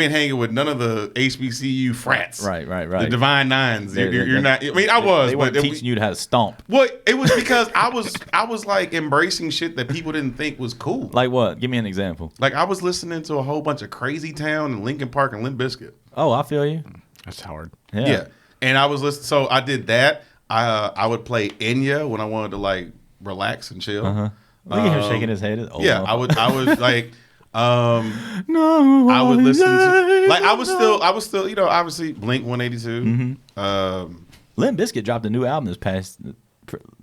ain't hanging with none of the HBCU frats, right. The Divine Nines. You're not. I mean, I was, they but weren't teaching you how to stomp. Well, it was because I was like embracing shit that people didn't think was cool. Like what? Give me an example. Like I was listening to a whole bunch of Crazy Town and Linkin Park and Limp Bizkit. Oh, I feel you. That's hard. Yeah. And I was listening. So I did that. I would play Enya when I wanted to like relax and chill. Look at him shaking his head. I would like. No, I would listen to like I was still obviously Blink 182. Limp Bizkit dropped a new album this past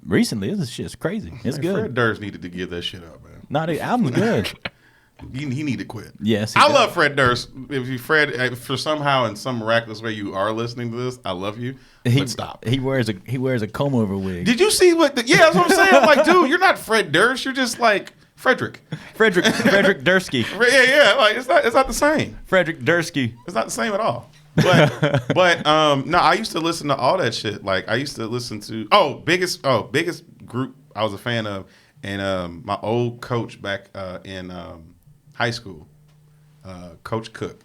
recently. This shit's crazy. It's good. Fred Durst needed to give that shit up, man. No, the album's good. He need to quit. Yes, I love Fred Durst. If for somehow in some miraculous way you are listening to this, I love you. But stop. He wears a comb over wig. Did you see what? That's what I'm saying. I'm like, dude, you're not Fred Durst. You're just like Frederick Dursky. Yeah. Like it's not the same. Frederick Dursky. It's not the same at all. But no, I used to listen to all that shit. Like I used to listen to biggest group I was a fan of, and my old coach back in high school, Coach Cook.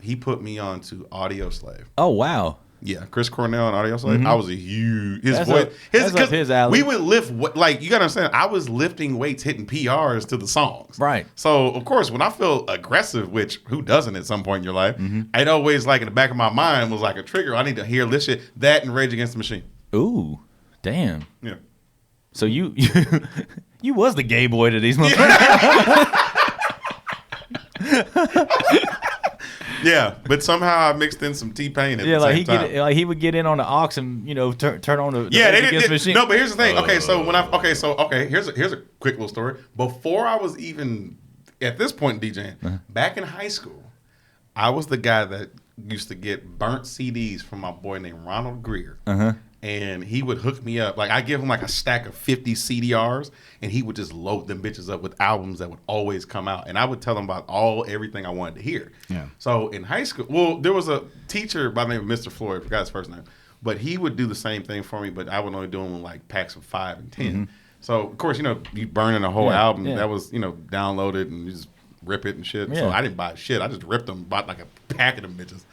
He put me on to Audio Slave. Oh wow. Yeah, Chris Cornell and Audio Slave. I was a huge That's up his alley. We would lift like you gotta understand. I was lifting weights, hitting PRs to the songs. Right. So of course, when I feel aggressive, which who doesn't at some point in your life, I'd always like in the back of my mind was like a trigger. I need to hear this shit. That and Rage Against the Machine. Ooh, damn. Yeah. So you was the gay boy to these motherfuckers. Yeah, but somehow I mixed in some T-Pain at the same time. He would get in on the aux and turn on the Rage Against the Machine. No, but here's the thing. Here's a quick little story. Before I was even at this point DJing, back in high school, I was the guy that used to get burnt CDs from my boy named Ronald Greer. And he would hook me up. Like I give him like a stack of 50 CDRs, and he would just load them bitches up with albums that would always come out. And I would tell him about everything I wanted to hear. Yeah. So in high school, there was a teacher by the name of Mr. Floyd, I forgot his first name, but he would do the same thing for me. But I would only do them in like packs of 5 and 10. So of course, you burning a whole album that was downloaded and you just rip it and shit. So I didn't buy shit. I just ripped them, bought like a pack of them bitches,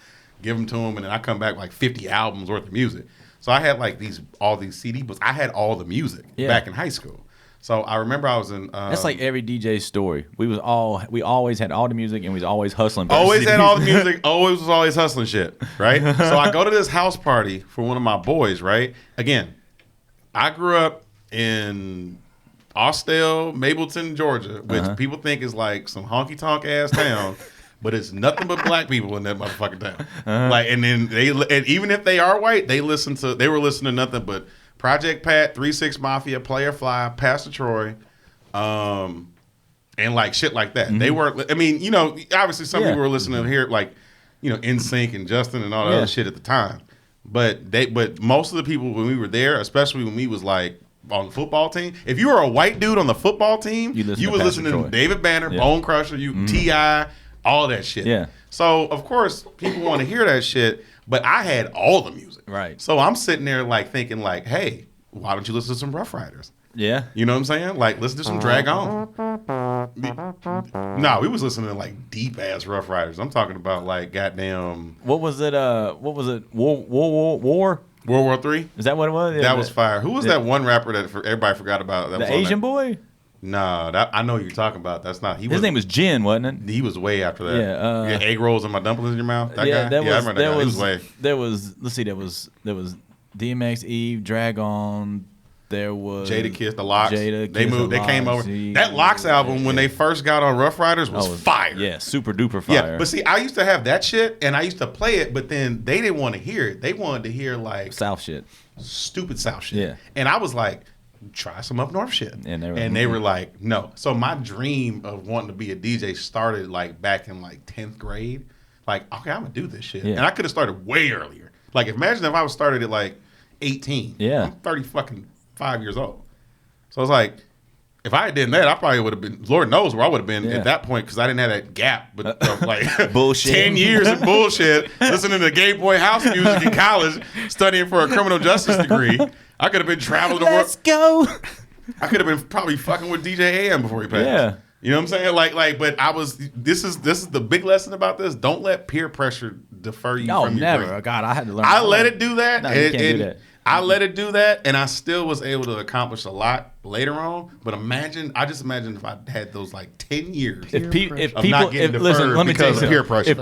give them to him, and then I come back with like 50 albums worth of music. So I had like all these CD books. I had all the music back in high school. So I remember I was in. That's like every DJ's story. We always had all the music and we was always hustling. Always had all the music. Always hustling shit. Right. So I go to this house party for one of my boys. Right. Again, I grew up in Austell, Mableton, Georgia, which people think is like some honky tonk ass town, but it's nothing but black people in that motherfucking town. Like, and then and even if they are white, they were listening to nothing but Project Pat, 3-6 Mafia, Player Fly, Pastor Troy, and like shit like that. They weren't. I mean, you know, obviously some people were listening to hear like, you know, NSYNC and Justin and all that other shit at the time. But most of the people when we were there, especially when we was like on the football team, if you were a white dude on the football team, you was listening to David Banner, Bone Crusher, T.I., all that shit. Yeah. So of course people want to hear that shit, but I had all the music. Right. So I'm sitting there like thinking like, hey, why don't you listen to some Rough Riders? Yeah. You know what I'm saying? Like, listen to some Drag On. No, we was listening to like deep ass Rough Riders. I'm talking about like goddamn. What was it? War? World War III? Is that what it was? That was fire. Who was that one rapper that everybody forgot about? That the was Asian boy? No, I know who you're talking about. That's not. His name was Jin, wasn't it? He was way after that. Yeah. You got egg rolls and my dumplings in your mouth. That guy. I remember that guy. He was way. There was. Let's see. There was DMX, Eve, Drag On. There was Jadakiss, the Locks. They moved. They came over. That Locks album when they first got on Rough Riders was fire. Yeah, super duper fire. Yeah, but see, I used to have that shit, and I used to play it, but then they didn't want to hear it. They wanted to hear like South shit, stupid South shit. Yeah, and I was like, try some up north shit, and they were like, no. So my dream of wanting to be a DJ started like back in like 10th grade. Like, okay, I'm gonna do this shit, and I could have started way earlier. Like, imagine if I was started at like 18. Yeah, I'm 5 years old. So it's like, if I had done that, I probably would have been, Lord knows where I would have been at that point, because I didn't have that gap, but like bullshit. 10 years of bullshit, listening to gay boy house music in college, studying for a criminal justice degree. I could have been traveling the world. Let's go. I could have been probably fucking with DJ AM before he passed. Yeah. You know what I'm saying? Like, but I was. This is the big lesson about this. Don't let peer pressure defer you from your dream. God, I had to learn. I let it do that. No, you can't do that. I let it do that, and I still was able to accomplish a lot later on. But I just imagine if I had those like 10 years of not getting deferred because of peer pressure. If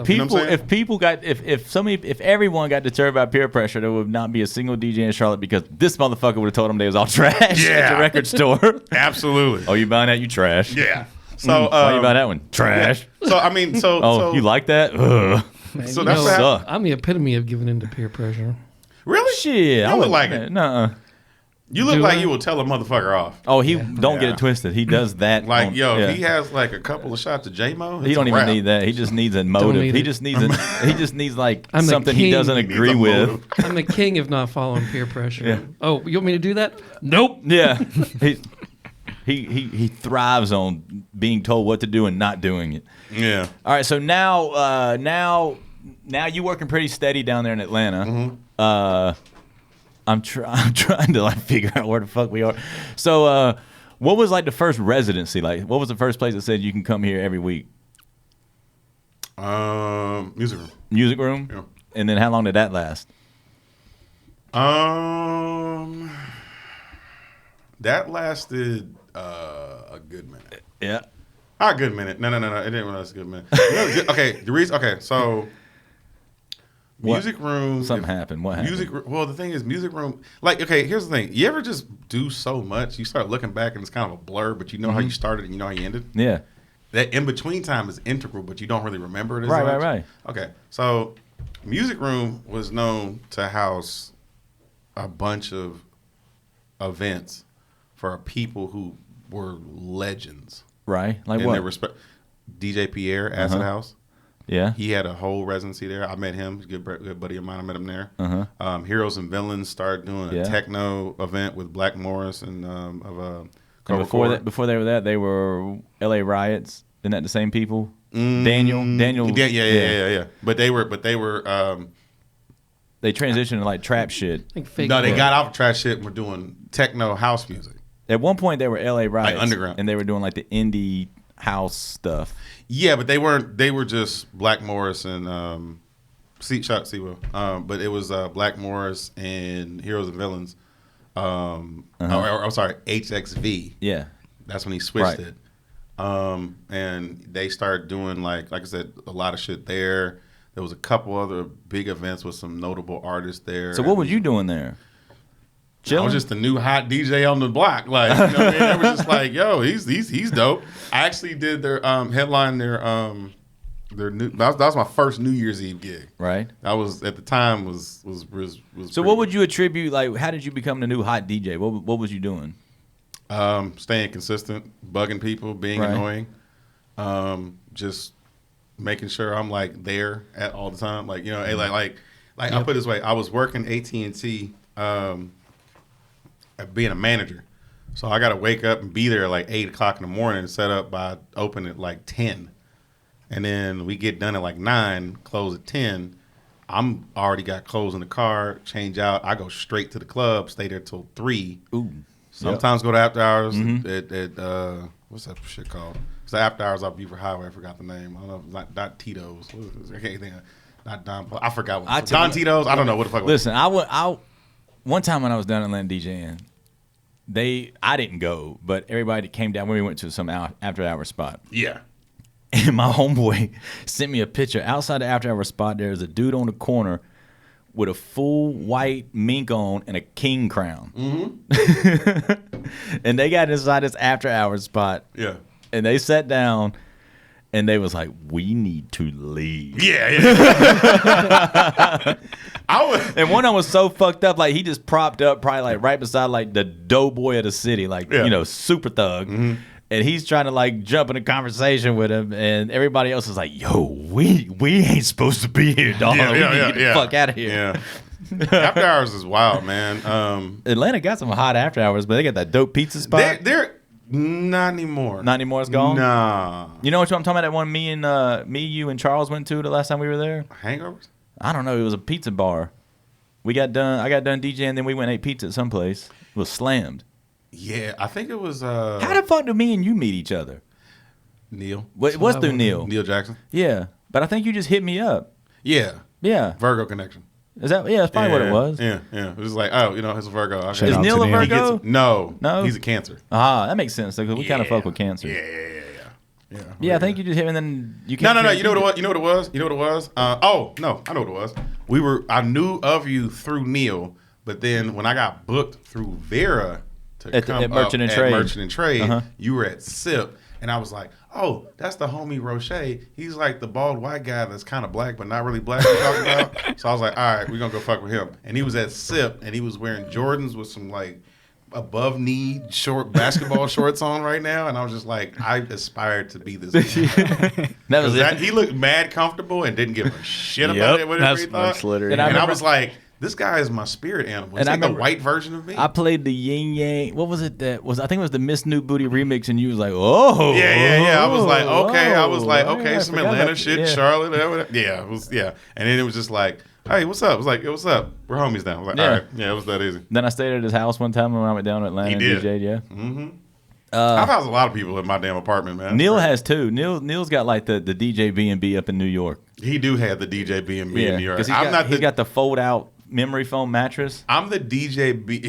everyone got deterred by peer pressure, there would not be a single DJ in Charlotte, because this motherfucker would have told them they was all trash at the record store. Absolutely. Oh, you buying that? You trash. Yeah. So why you buy that one? Trash. Yeah. So I mean, so you like that? Ugh. Man, so that's what I'm the epitome of giving in to peer pressure. Really? Shit. I look like it. Nuh-uh. You look like you will tell a motherfucker off. Oh, don't get it twisted. He does that. Like, if he has like a couple of shots of J-Mo, he don't even need that. He just needs a motive. He just needs like something he doesn't agree with. I'm the king of not following peer pressure. Yeah. Oh, you want me to do that? Nope. Yeah. He thrives on being told what to do and not doing it. Yeah. All right. So now you working pretty steady down there in Atlanta. Mm-hmm. I'm trying to like figure out where the fuck we are. So, what was like the first residency? Like, what was the first place that said you can come here every week? Music room. Music room. Yeah. And then how long did that last? That lasted a good minute. Yeah. Not a good minute. No. It didn't last a good minute. Okay. The reason. Okay. So. Music room. Something happened. What happened? Well, the thing is, music room. Like, okay, here's the thing. You ever just do so much, you start looking back and it's kind of a blur, but you know how you started and you know how you ended. Yeah. That in between time is integral, but you don't really remember it as much. Right. Okay, so music room was known to house a bunch of events for people who were legends. Right. Like in what? Their respect. DJ Pierre, Acid House. Yeah, he had a whole residency there. I met him. He's a good buddy of mine. I met him there. Heroes and Villains started doing a techno event with Black Morris and before they were that, they were L.A. Riots. Isn't that the same people? Daniel. Yeah. But they were. They transitioned to like trap shit. They got off trap shit and were doing techno house music. At one point, they were L.A. Riots, like underground, and they were doing like the indie house stuff. Yeah, but they weren't. They were just Black Morris and Shout Seawell. But it was Black Morris and Heroes and Villains. I'm sorry, HXV. Yeah, that's when he switched it. And they started doing like I said, a lot of shit there. There was a couple other big events with some notable artists there. So what was you doing there? Chilling? I was just the new hot DJ on the block. Like, you know what I mean? They were just like, yo, he's dope. I actually did their headline their new. That was my first New Year's Eve gig. Right. That was at the time was. So what would you attribute? Like, how did you become the new hot DJ? What was you doing? Staying consistent, bugging people, being Right. annoying, just making sure I'm like there at all the time. Like, you know, hey, like I'll put it this way: I was working AT&T, being a manager, so I got to wake up and be there at like 8:00 in the morning and set up by open at like 10, and then we get done at like 9, close at 10. I'm already got clothes in the car, change out. I go straight to the club, stay there till 3. Ooh. Sometimes go to after hours at what's that shit called? It's the after hours off Beaver Highway. I forgot the name. I don't know. It's not Tito's. I can't think of. Not Don. I forgot what. Don Tito's. I don't know what the fuck. Listen, one time when I was down in Atlanta DJing, I didn't go, but everybody came down when we went to some after hour spot. Yeah. And my homeboy sent me a picture. Outside the after hour spot, there's a dude on the corner with a full white mink on and a king crown. Mm-hmm. And they got inside this after hours spot. Yeah. And they sat down and they was like, we need to leave. Yeah. And one of them was so fucked up, like he just propped up probably like right beside like the doughboy of the city, like, you know, super thug. Mm-hmm. And he's trying to like jump in a conversation with him, and everybody else is like, "Yo, we ain't supposed to be here, dog. We need to get the fuck out of here." Yeah. After hours is wild, man. Atlanta got some hot after hours, but they got that dope pizza spot. They're not anymore. Not anymore. It's gone. Nah. You know what I'm talking about? That one you and Charles went to the last time we were there. Hangovers? I don't know. It was a pizza bar. I got done DJing, then we went and ate pizza at some place. It was slammed. Yeah, I think it was. How the fuck do me and you meet each other? Neil. What's through Neil? Neil Jackson. Yeah, but I think you just hit me up. Yeah. Yeah. Virgo connection. Is that? Yeah, that's probably what it was. Yeah. It was like, oh, you know, it's a Virgo. Okay. Is Neil a Virgo? No. No? He's a Cancer. Ah, that makes sense because we kind of fuck with Cancer. Yeah, I think you just hit me and then you can't. No. You know what it was? Oh no, I know what it was. I knew of you through Neil, but then when I got booked through Vera at Merchant and Trade, you were at SIP, and I was like, oh, that's the homie Roche. He's like the bald white guy that's kind of black but not really black. You're talking about. So I was like, all right, we're gonna go fuck with him. And he was at SIP, and he was wearing Jordans with some like above knee short basketball shorts on right now, and I was just like, I aspired to be this guy. That was it. He looked mad comfortable and didn't give a shit about it. Whatever he thought. Literally. And I was like, this guy is my spirit animal. He's like the white version of me. I played the Yin Yang. What was it I think it was the Miss New Booty remix, and you was like, oh. Yeah. I was like, okay. Some Atlanta shit, Charlotte. Yeah, it was, yeah. And then it was just like, hey, what's up? I was like, what's up? We're homies now. I was like, all right. Yeah, it was that easy. Then I stayed at his house one time when I went down to Atlanta and DJ'd, yeah. Mm-hmm. I've housed a lot of people in my damn apartment, man. Neil has too. Neil's got like the DJ B&B up in New York. He do have the DJ B&B in New York. He's got the fold out memory foam mattress. I'm the DJ B.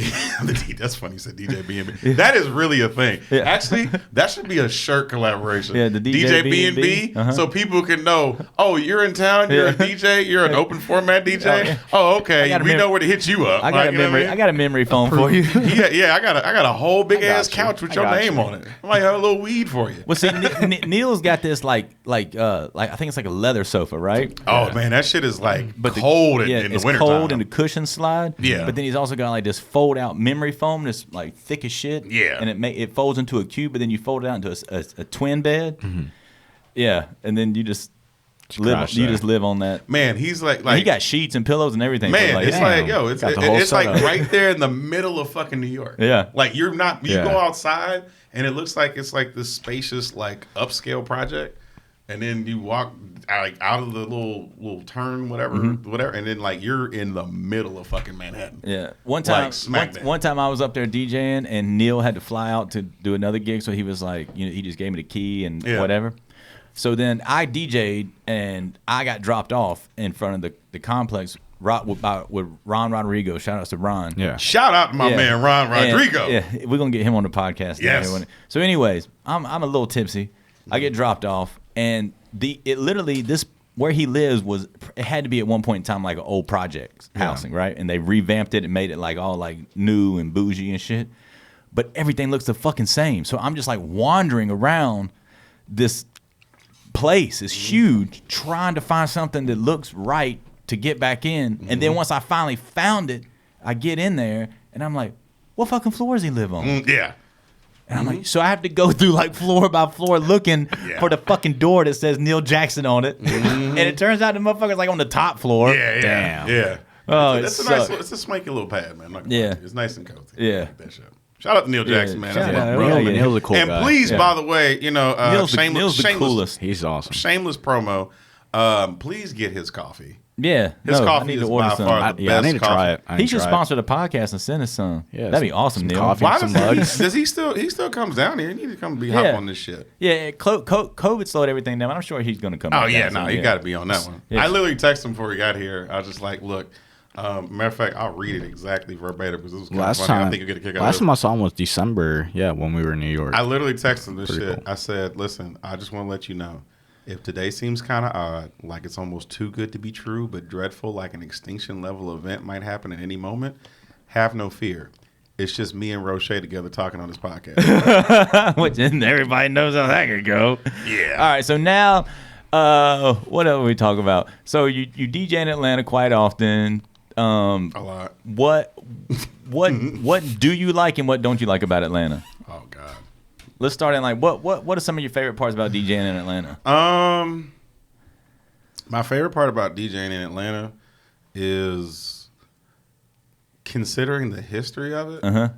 That's funny you said DJ B&B. That is really a thing. Yeah. Actually, that should be a shirt collaboration. Yeah, the DJ B&B, so people can know, oh, you're in town, you're a DJ, you're an open format DJ. Oh, okay, we know where to hit you up. I got a memory foam for you. Yeah, I got a whole big ass couch with your name on it. I might have a little weed for you. Well, see, Neil's got this like I think it's like a leather sofa, right? Oh man, that shit is like cold in the wintertime. It's cold in the cushion slide. Yeah. But then he's also got like this fold out memory foam that's like thick as shit. Yeah. And it folds into a cube, but then you fold it out into a twin bed. Mm-hmm. Yeah. And then you just live on that. Man, he's like he got sheets and pillows and everything. Man, it's like, yo, it's like right there in the middle of fucking New York. Yeah. Like you go outside and it looks like it's like this spacious like upscale project. And then you walk like out of the little turn, whatever, and then like you're in the middle of fucking Manhattan. Yeah. One time I was up there DJing, and Neil had to fly out to do another gig, so he was like, he just gave me the key and whatever. So then I DJ'd, and I got dropped off in front of the complex with Ron Rodrigo. Shout out to Ron. Yeah. Shout out to my man Ron Rodrigo. Yeah, we're gonna get him on the podcast. Yes. So anyways, I'm a little tipsy. I get dropped off. And this where he lives it had to be at one point in time like an old projects housing, right? And they revamped it and made it like all like new and bougie and shit. But everything looks the fucking same. So I'm just like wandering around this place. It's huge, trying to find something that looks right to get back in. And then once I finally found it, I get in there and I'm like, what fucking floor does he live on? Yeah. And I'm like, so I have to go through like floor by floor looking for the fucking door that says Neil Jackson on it. And it turns out the motherfucker's like on the top floor. Yeah. Damn. Yeah. Oh, it's a nice, it's a swanky little pad, man. Yeah. It's nice and cozy. Yeah. I like that shit. Shout out to Neil Jackson, man. Shout That's out. my brother. Neil's a cool And guy. please, by the way, you know, Neil's the coolest. He's awesome. Shameless promo. Please get his coffee. Yeah. His I coffee need is to order by some. far the I best need to coffee. try it. He should sponsor the podcast and send us some. Yeah, That'd be awesome, some Neil. coffee. Why Some does he still comes down here? He need to come hop on this shit. Yeah, COVID slowed everything down. I'm sure he's going to come. Oh back yeah, down, no, so, you got to be on that one. Yeah. I literally texted him before he got here. I was just like, look, matter of fact, I'll read it exactly verbatim because it was kind of funny. I think you'll get a kick out of it. Last time I saw him was December. Yeah, when we were in New York. I literally texted him this Pretty shit. cool. I said, listen, I just want to let you know, if today seems kind of odd, like it's almost too good to be true, but dreadful, like an extinction level event might happen at any moment, have no fear. It's just me and Roche together talking on this podcast. Which everybody knows how that could go. Yeah. All right, so now, what else we talk about? So you DJ in Atlanta quite often. A lot. What do you like and what don't you like about Atlanta? Oh God. Let's start in like what are some of your favorite parts about DJing in Atlanta? My favorite part about DJing in Atlanta is considering the history of it. Uh-huh.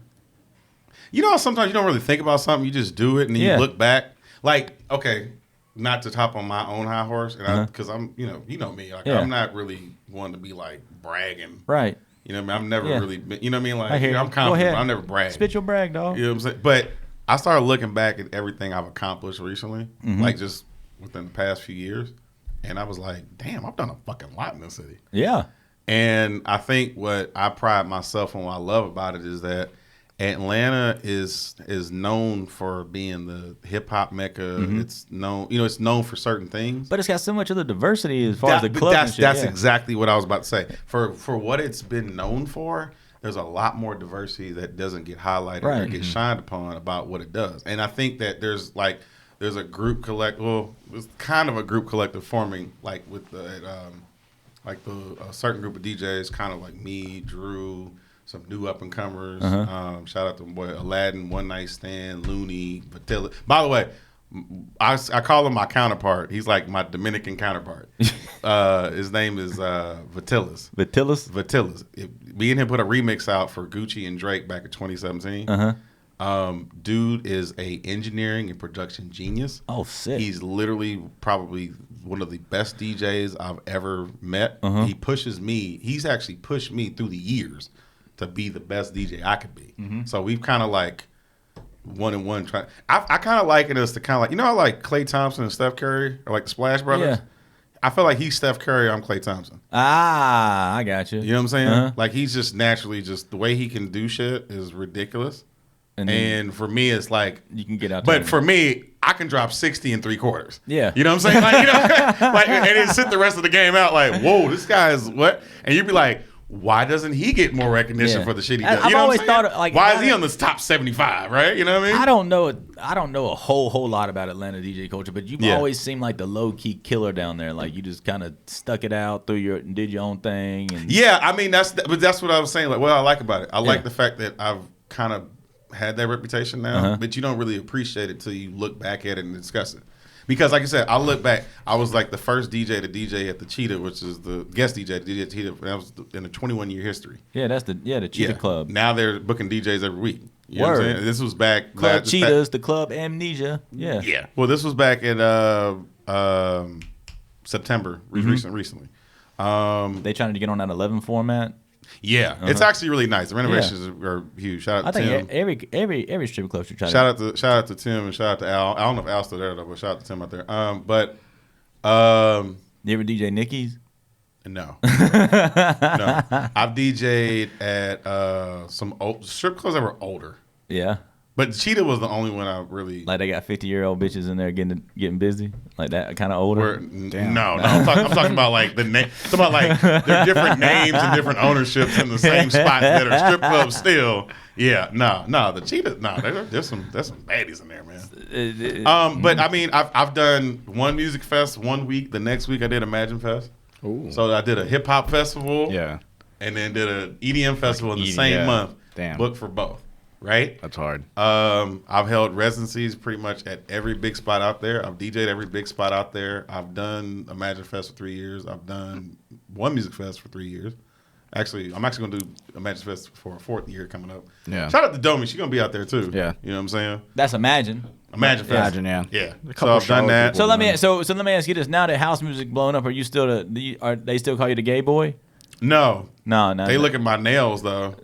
You know, sometimes you don't really think about something, you just do it, and then Yeah. you look back. Like, okay, not to top on my own high horse, and because I'm, you know me, like Yeah. I'm not really one to be like bragging. Right. You know what I mean? I've never Yeah. really been, you know what I mean? Like, I hear you. I'm Go confident, ahead. but I never brag. Spit your brag, dog. You know what I'm saying? But I started looking back at everything I've accomplished recently, like just within the past few years, and I was like, damn, I've done a fucking lot in this city. Yeah. And I think what I pride myself on, what I love about it is that Atlanta is known for being the hip hop mecca. It's known, it's known for certain things. But it's got so much of the diversity as far as the club and shit. That's yeah. exactly what I was about to say. For what it's been known for, there's a lot more diversity that doesn't get highlighted or Right. get shined upon about what it does. And I think that there's a group there's kind of a group collective forming, like with a certain group of DJs, kind of like me, Drew, some new up and comers. Shout out to boy Aladdin, One Night Stand, Looney, Vatilla. By the way, I call him my counterpart. He's like my Dominican counterpart. His name is Vatilis. Vatilis? Me and him put a remix out for Gucci and Drake back in 2017. Dude is a engineering and production genius. Oh, sick. He's literally probably one of the best DJs I've ever met. He pushes me. He's actually pushed me through the years to be the best DJ I could be. So we've kind of like one and one try. I kind of liken us to kind of like, how like Klay Thompson and Steph Curry are like the Splash Brothers. Yeah. I feel like he's Steph Curry. I'm Klay Thompson. Ah, I got you. You know what I'm saying? Uh-huh. Like he's just naturally the way he can do shit is ridiculous. And then And for me, it's like you can get out there. But for me, I can drop 60 in 3/4. Yeah. You know what I'm saying? Like, like, and then sit the rest of the game out like, whoa, this guy is what? And you'd be like, why doesn't he get more recognition Yeah. for the shit he I- does? I've You know always what I'm saying? thought, like, why is he on the top 75, right? You know what I mean? I don't know a whole lot about Atlanta DJ culture, but you've always seemed like the low key killer down there. Like you just kind of stuck it out did your own thing. And Yeah, I mean, that's what I was saying. Like, what I like about it, I like the fact that I've kind of had that reputation now, but you don't really appreciate it till you look back at it and discuss it. Because, like I said, I look back. I was like the first DJ to DJ at the Cheetah, which is the guest DJ to DJ at Cheetah. That was in a 21-year history. yeah, that's the Cheetah Club. Now they're booking DJs every week. You know what I'm Word. saying? This was back Club Cheetahs, the Club Amnesia. Yeah. Yeah. Well, this was back in September, recently. They trying to get on that 11 format. Yeah, it's actually really nice. The renovations are huge. Shout out I to Tim. think every strip club should try. Shout out to Tim and shout out to Al. I don't know if Al's still there though, but shout out to Tim out there. You ever DJ Nicky's? No. I've DJ'd at some old strip clubs that were older. Yeah. But Cheetah was the only one I really Like they got 50-year-old bitches in there getting busy, like that kind of older. No, I'm talking about like the name. Talking about like there are different names and different ownerships in the same spot that are strip clubs still. Yeah, no, the Cheetah. No, there's some baddies in there, man. But I mean, I've done one music fest 1 week. The next week I did Imagine Fest. Ooh. So I did a hip hop festival. Yeah. And then did an EDM festival in the same month. Damn. Booked for both. Right? That's hard. I've held residencies pretty much at every big spot out there. I've DJ'd every big spot out there. I've done Imagine Fest for 3 years. I've done one music fest for 3 years. Actually, I'm actually going to do Imagine Fest for a 4th year coming up. Yeah. Shout out to Domi. She's going to be out there too. Yeah. You know what I'm saying? That's Imagine. Imagine Fest. Imagine, yeah. Yeah. A couple So I've done shows that. people- So let me ask you this: now that house music blowing up, are you still are they still call you the gay boy? No. No. They look at my nails though.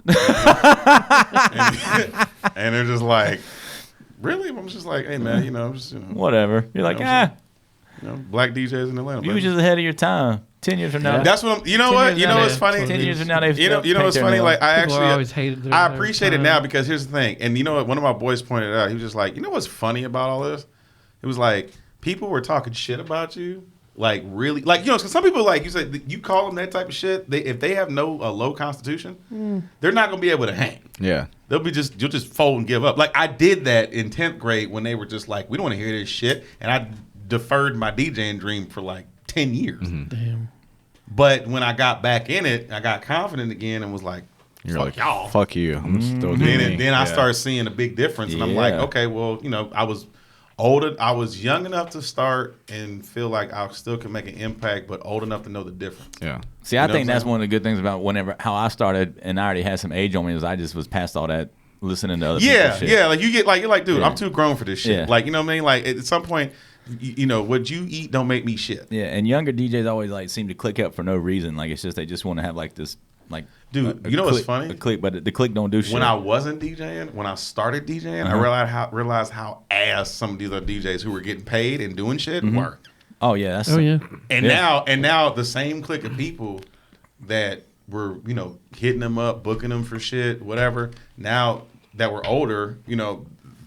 and they're just like, really? I'm just like, hey man, I'm just whatever. You're like, black DJs in Atlanta. you were just ahead of your time. 10 years from now, That's what I'm. You know what? You know what's funny? 10 years from now, they've You know what's funny? Like I People actually, always hated their- I their appreciate it time. now because here's the thing. And you know what? One of my boys pointed out. He was just like, you know what's funny about all this? It was like people were talking shit about you. Like really, like cause some people like you said, you call them that type of shit. If they have no low constitution, they're not gonna be able to hang. Yeah. You'll just fold and give up. Like I did that in 10th grade when they were just like, we don't want to hear this shit, and I deferred my DJing dream for like 10 years. Damn. But when I got back in it, I got confident again and was like, You're fuck like, y'all. fuck you. I'm still doing Then, me. then I Yeah. started seeing a big difference, and I'm like, Yeah. okay, well, I was older. I was young enough to start and feel like I still could make an impact, but old enough to know the difference. Yeah. See, I know think what I'm that's saying? one of the good things about how I started, and I already had some age on me. Is I just was past all that listening to other Yeah, people's shit. yeah. Like you're like, dude, Yeah. I'm too grown for this shit. Yeah. Like, you know what I mean? Like at some point, what you eat don't make me shit. Yeah, and younger DJs always like seem to click up for no reason. Like it's just they just want to have like this like. Dude, a you know what's click- funny? A click, but the click don't do shit. When I wasn't DJing, when I started DJing, I realized how ass some of these other DJs who were getting paid and doing shit were. oh yeah, that's Oh yeah. And Yeah. now the same clique of people that were, hitting them up, booking them for shit, whatever, now that we're older,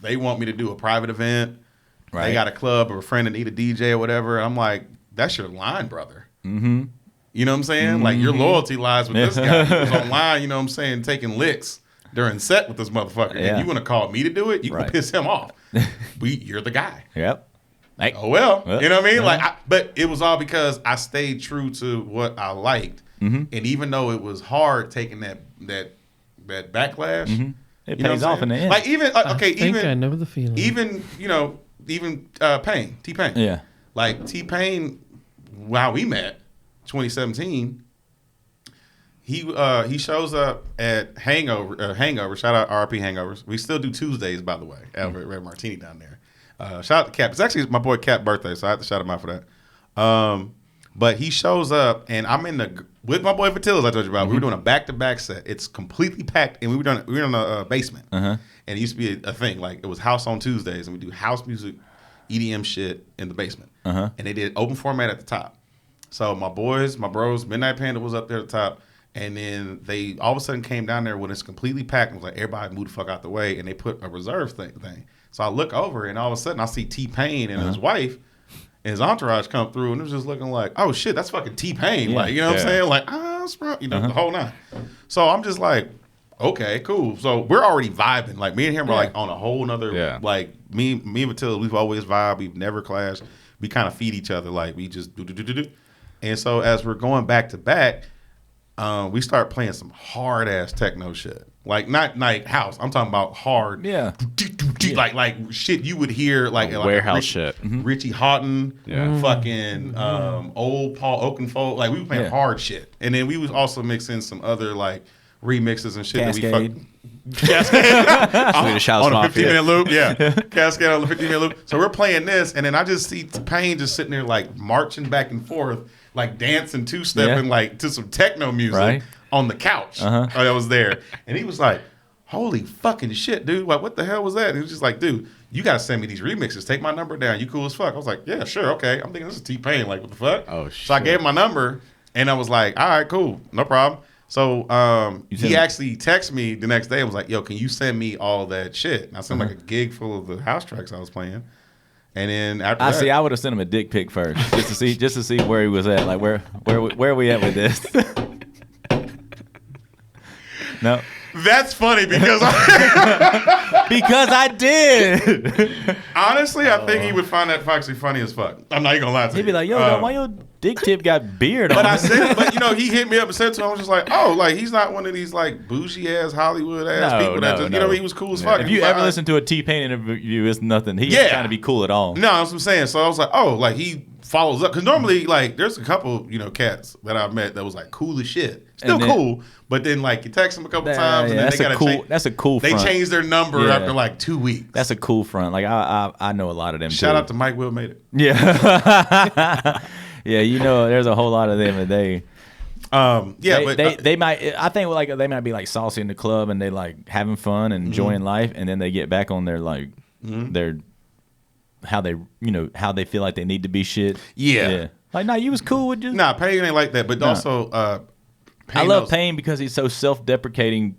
they want me to do a private event. Right. They got a club or a friend that need a DJ or whatever. I'm like, that's your line, brother. Mm-hmm. You know what I'm saying? Like your loyalty lies with this guy. He was online, you know what I'm saying, taking licks during set with this motherfucker. Yeah. And you want to call me to do it? You Right. can piss him off. You're the guy. Yep. Like, Oh well, Well, you know what I mean? yeah. Like, but it was all because I stayed true to what I liked, and even though it was hard taking that backlash, it you know pays what I'm off in the saying? end. Like even I think I know the feeling. even Payne, T-Pain, yeah. like T-Pain, while we met, 2017. He shows up at Hangover. Shout out RP Hangovers. We still do Tuesdays, by the way, at Red Martini down there. Shout out to Cap. It's actually my boy Cap's birthday, so I have to shout him out for that. But he shows up, and I'm with my boy Vatilas I told you about. We were doing a back-to-back set. It's completely packed, and we were in a basement. And it used to be a thing. Like, it was house on Tuesdays, and we do house music, EDM shit in the basement. And they did open format at the top. So my bros, Midnight Panda was up there at the top. And then they all of a sudden came down there when it's completely packed and was like, everybody move the fuck out the way. And they put a reserve thing. So I look over and all of a sudden I see T-Pain and his wife and his entourage come through. And it was just looking like, oh shit, that's fucking T-Pain. Yeah. Like, you know what I'm Yeah. saying? Like, the whole nine. So I'm just like, okay, cool. So we're already vibing. Like me and him are like on a whole nother, like me and Matilda, we've always vibed. We've never clashed. We kind of feed each other. Like we just do. And so as we're going back to back, we start playing some hard ass techno shit, like not like house. I'm talking about hard, like shit you would hear like Warehouse Richie, shit. Richie Houghton, Yeah. fucking old Paul Oakenfold. Like we were playing hard shit, and then we was also mixing some other like remixes and shit Cascade. that we Cascade Swedish House on a Mafia. 15-minute loop, yeah. Cascade on a 15-minute loop. So we're playing this, and then I just see Payne just sitting there like marching back and forth, like dancing, two-stepping, like to some techno music Right. on the couch. I was there, and he was like, "Holy fucking shit, dude! Like, what the hell was that?" And he was just like, "Dude, you gotta send me these remixes. Take my number down. You cool as fuck." I was like, "Yeah, sure, okay." I'm thinking this is T-Pain. Like, what the fuck? Oh, So I shit. gave him my number, and I was like, "All right, cool, no problem." So You sent he him- actually texted me the next day and was like, yo, can you send me all that shit? And I sent him like a gig full of the house tracks I was playing. And then after I that, see. I would have sent him a dick pic first, just to see where he was at. Like where are we at with this? No, that's funny because because I did. honestly, I think he would find that actually funny as fuck. I'm not even gonna lie to you. He'd be like, "Yo, dog, why your dick tip got beard on?" But I it?" said, but you know, he hit me up and said to him, I was just like, oh, like he's not one of these like bougie ass Hollywood ass people that just, you know, he was cool as fuck. If He you was ever like, listen to a T-Pain interview, it's nothing. He's Yeah. trying to be cool at all. no, that's what I'm saying. So I was like, oh, like he follows up because normally like there's a couple, you know, cats that I've met that was like cool as shit, still And then- cool, but then like you text them a couple times and then that's they a gotta cool. change. That's a cool. They Front. changed their number Yeah. after like 2 weeks. That's a cool front. Like I know a lot of them. Shout too. out to Mike Will made it. Yeah. Yeah, you know, there's a whole lot of them today. Yeah, they, but they might. I think like they might be like saucy in the club and they like having fun and enjoying life, and then they get back on their like their how they how they feel like they need to be shit. Yeah. Like you was cool with just. nah, Payne ain't like that. But also, I Payne love knows- Payne because he's so self-deprecating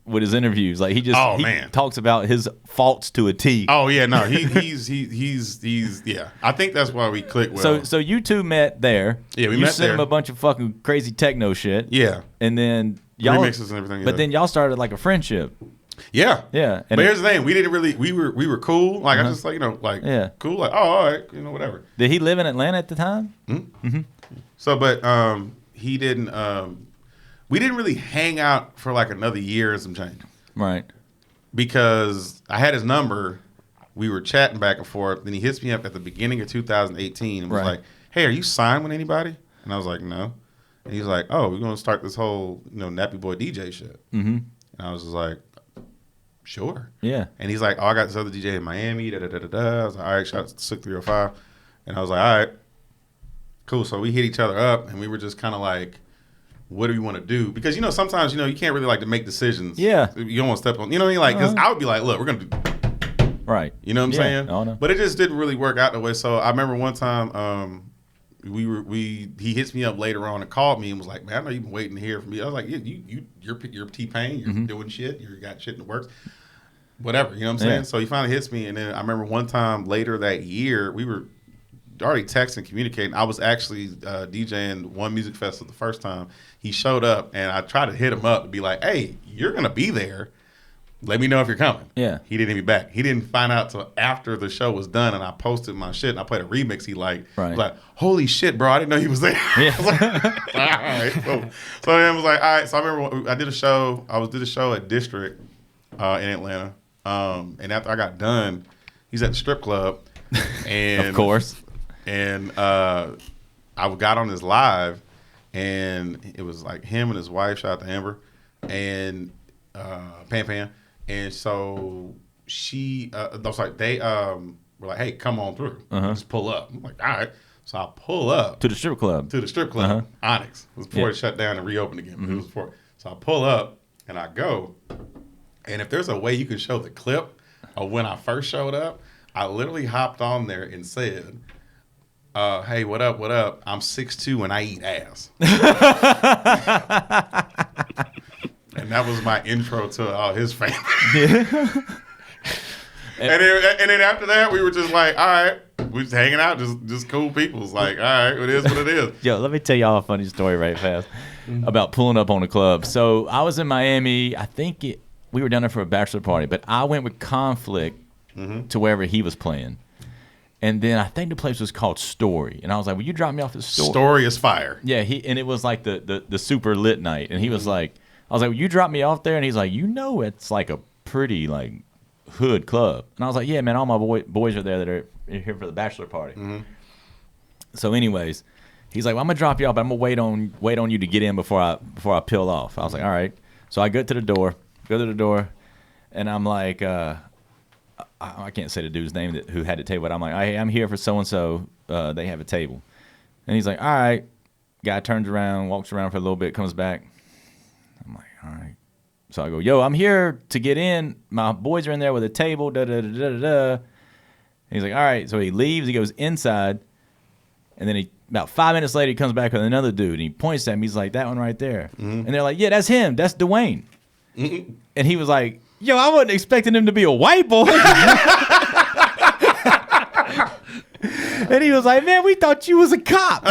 with his interviews. Like he Oh, man. talks about his faults to a T. Oh yeah, no, he's yeah. I think that's why we click well. So you two met there. Yeah, we you met sent there. him a bunch of fucking crazy techno shit. yeah, And then y'all remixes and everything. But yeah. then y'all started like a friendship. yeah, Yeah. But here's the thing: we didn't really. We were cool. Like I just like Yeah. cool. Like all right, whatever. Did he live in Atlanta at the time? So, but he didn't. We didn't really hang out for like another year and some change Right. because I had his number. We were chatting back and forth. Then he hits me up at the beginning of 2018 and was Right. like, "Hey, are you signed with anybody?" And I was like, "No." And he's like, "Oh, we're gonna start this whole Nappy Boy DJ shit." Mm-hmm. And I was just like, "Sure." Yeah. And he's like, "Oh, I got this other DJ in Miami." Da da da da da. I was like, "All right, shout out to Sick 305." And I was like, "All right, cool." So we hit each other up, and we were just kind of like, "What do we want to do?" Because sometimes you can't really like to make decisions. Yeah. You don't want to step on. You know what I mean? Like, because I would be like, "Look, we're gonna do." Right. You know what I'm Yeah. saying? Oh, no. But it just didn't really work out the way. So I remember one time, he hits me up later on and called me and was like, "Man, I know you've been waiting to hear from me." I was like, "Yeah, you're T-Pain. You're doing shit. You got shit in the works. Whatever." You know what I'm saying? Yeah. So he finally hits me, and then I remember one time later that year, we were already texting, communicating. I was actually DJing one music festival the first time. He showed up, and I tried to hit him up to be like, "Hey, you're gonna be there. Let me know if you're coming." Yeah. He didn't hit me back. He didn't find out till after the show was done, and I posted my shit, and I played a remix he liked. Right. I was like, "Holy shit, bro! I didn't know he was there." Yeah. I was like, all right. So then I was like, all right. So I remember I did a show. Did a show at District in Atlanta. And after I got done, he's at the strip club, and Of course. And I got on his live, and it was like him and his wife. Shout out to Amber and Pan Pan. And so they were like, "Hey, come on through. Just pull up." I'm like, "All right." So I pull up To the strip club. to the strip club, Onyx. It was before it shut down and reopened again. But it was before. So I pull up and I go. And if there's a way you can show the clip of when I first showed up, I literally hopped on there and said, "Hey, what up? What up? I'm 6'2" and I eat ass." And that was my intro to all his family. And then after that, we were just like, all right, we just hanging out, just cool people. It's like, all right, it is what it is. Yo, let me tell y'all a funny story right fast about pulling up on a club. So I was in Miami. I think we were down there for a bachelor party, but I went with Conflict to wherever he was playing. And then I think the place was called Story. And I was like, will you drop me off at Story? Story is fire. Yeah, and it was like the super lit night. And he was like, I was like, will you drop me off there? And he's like, it's like a pretty like hood club. And I was like, yeah, man, all my boys are there that are here for the bachelor party. So anyways, he's like, well, I'm going to drop you off, but I'm going to wait on you to get in before I peel off. I was like, all right. So I go to the door, and I'm like, I can't say the dude's name who had the table, but I'm like, hey, I'm here for so-and-so. They have a table. And he's like, all right. Guy turns around, walks around for a little bit, comes back. I'm like, all right. So I go, yo, I'm here to get in. My boys are in there with a table, da-da-da-da-da-da. He's like, all right. So he leaves. He goes inside. And then he about 5 minutes later, he comes back with another dude, and he points at me. He's like, that one right there. And they're like, yeah, that's him. That's Dwayne. And he was like, yo, I wasn't expecting him to be a white boy. And he was like, man, we thought you was a cop.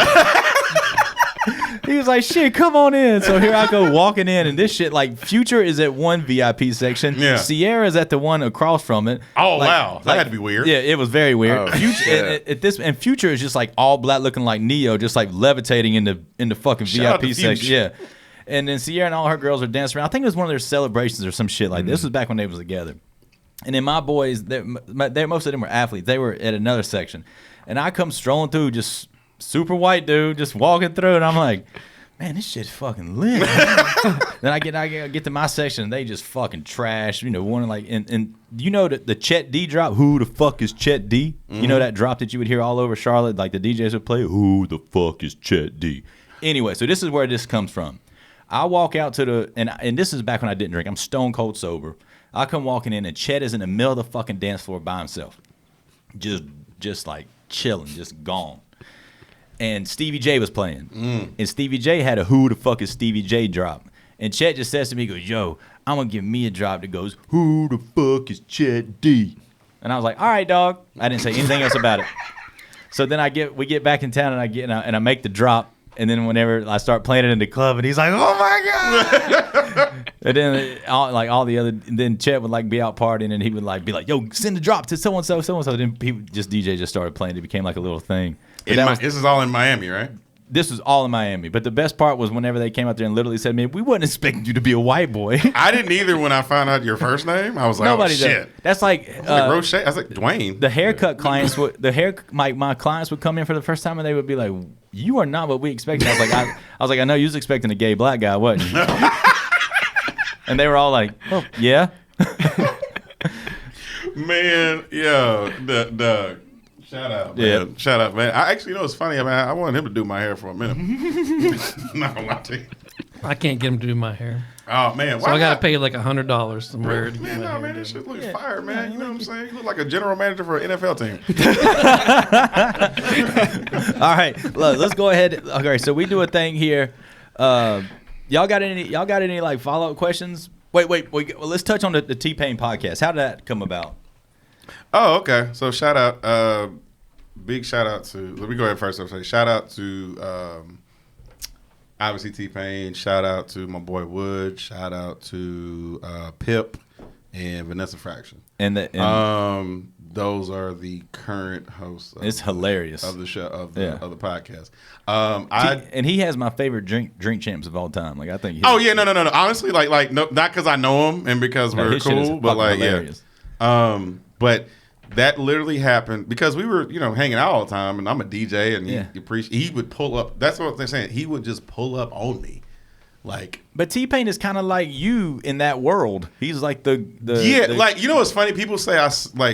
He was like, shit, come on in. So here I go walking in, and this shit, like, Future is at one VIP section. Yeah. Sierra's at the one across from it. Oh, like, wow. That had to be weird. Yeah, it was very weird. Oh, Future, shit. and Future is just like all black looking like Neo, just like levitating in the fucking Shout out VIP to section. Future. Yeah. And then Sierra and all her girls are dancing around. I think it was one of their celebrations or some shit like this. This was back when they was together. And then my boys, most of them were athletes. They were at another section. And I come strolling through, just super white dude, just walking through, and I'm like, man, this shit's fucking lit. Then I get to my section, and they just fucking trash. You know, one like, and you know the Chet D drop. Who the fuck is Chet D? You know that drop that you would hear all over Charlotte, like the DJs would play. Who the fuck is Chet D? Anyway, so this is where this comes from. I walk out to the, and this is back when I didn't drink. I'm stone cold sober. I come walking in, and Chet is in the middle of the fucking dance floor by himself, just like chilling, just gone. And Stevie J was playing. And Stevie J had a who the fuck is Stevie J drop. And Chet just says to me, he goes, yo, I'm going to give me a drop that goes, who the fuck is Chet D? And I was like, all right, dog. I didn't say anything else about it. So then we get back in town, and I make the drop. And then whenever I start playing it in the club, and he's like, oh my God. And then then Chet would like be out partying, and he would like be like, yo, send the drop to so-and-so, so-and-so. Then DJ just started playing. It became like a little thing. This is all in Miami, right? This was all in Miami. But the best part was whenever they came out there and literally said, man, we wasn't expecting you to be a white boy. I didn't either when I found out your first name. I was like, Nobody oh, shit. does. That's like, Roche. I was like, Dwayne. the haircut clients would, my clients would come in for the first time, and they would be like, you are not what we expected. I was like, I know you was expecting a gay black guy, wasn't you? And they were all like, oh, yeah. Man, yo, Doug. Shout out, man. Yeah. Shout out, man. I actually, it's funny. I mean, I wanted him to do my hair for a minute. Not gonna lie to you. I can't get him to do my hair. Oh, man. So I got to pay like $100 somewhere to get Man, my no, hair man, done. this shit looks fire, man. You know what I'm saying? You look like a general manager for an NFL team. All right, look, let's go ahead. Okay, so we do a thing here. Y'all got any like follow-up questions? Wait. Well, let's touch on the T-Pain podcast. How did that come about? Oh, okay. So shout out, big shout out to. Let me go ahead first. I'll say shout out to obviously T-Pain. Shout out to my boy Wood. Shout out to Pip and Vanessa Fraction. And those are the current hosts. It's hilarious of the show of the podcast. And he has my favorite drink champs of all time. Like I think. No. Honestly, like no, not because I know him and because we're cool, but like hilarious. But that literally happened because we were, hanging out all the time, and I'm a DJ, and he would pull up. That's what they're saying. He would just pull up on me, like. But T-Pain is kind of like you in that world. He's like the like what's funny? People say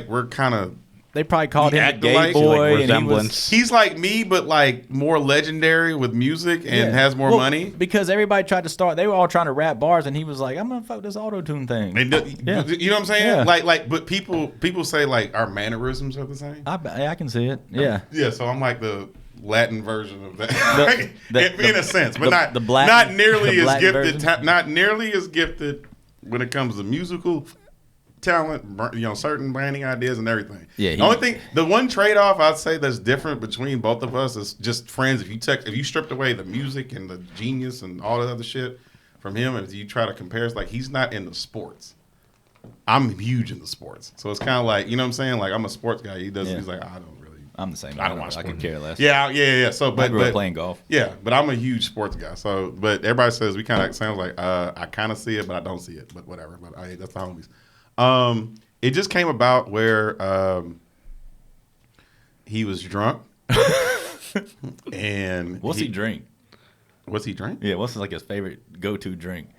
we're kind of. They probably called him a gay like, boy, like and he's like me, but like more legendary with music and has more money. Because everybody tried to start, they were all trying to rap bars, and he was like, "I'm gonna fuck this auto-tune thing." And you know what I'm saying? Yeah. Like, but people say like our mannerisms are the same. I can see it. Yeah. Yeah. So I'm like the Latin version of that, in a sense, but not nearly as gifted. Not nearly as gifted when it comes to musical talent, certain branding ideas and everything. Yeah. The one trade-off I'd say that's different between both of us is just friends. If you stripped away the music and the genius and all that other shit from him, and if you try to compare, it's like he's not into sports. I'm huge into sports, so it's kind of like, you know what I'm saying? Like I'm a sports guy. He does. Yeah. He's like, I don't really. I'm the same. I don't watch. I could care less. Yeah. So, but I grew up playing golf. Yeah, but I'm a huge sports guy. So, but everybody says we kind of sounds like I kind of see it, but I don't see it. But whatever. But that's the homies. It just came about where he was drunk, and what's he drink? What's he drink? Yeah, what's like his favorite go-to drink?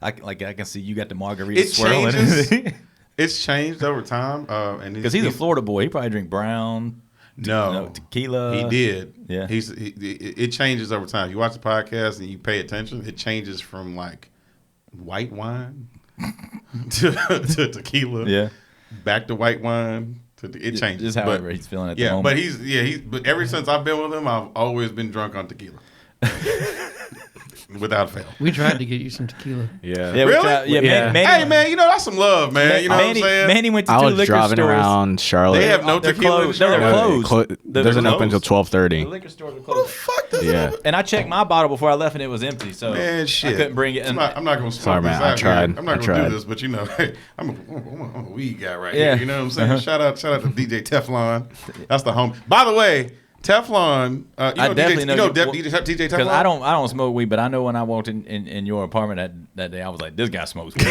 I can see you got the margarita it swirling. Changes. It's changed over time, and because he's a Florida boy, he probably drink brown. Tequila. He did. Yeah. It changes over time. You watch the podcast and you pay attention. It changes from like white wine to tequila. Yeah. Back to white wine. It changes. Just however he's feeling at the yeah, moment. but but ever since I've been with him, I've always been drunk on tequila. Without fail. We tried to get you some tequila. Yeah. Yeah, Really? yeah. Hey, man, that's some love, man. You know what I'm saying? Manny went to I two was liquor driving stores. around Charlotte. They have no They're tequila. closed. No, they're closed. Doesn't They're open until closed. 12:30. The liquor stores are Who the closed. fuck does Yeah. that? And I checked my bottle before I left, and it was empty. So Man, shit. I couldn't bring it. I'm not going to smoke Sorry, this man. I out tried. here. I'm not I going to tried. do this, but hey, I'm a weed guy right Yeah. here. You know what I'm saying? Shout out to DJ Teflon. That's the home. By the way, Teflon. I definitely know DJ Teflon. because I don't smoke weed, but I know when I walked in your apartment that day, I was like, this guy smokes weed.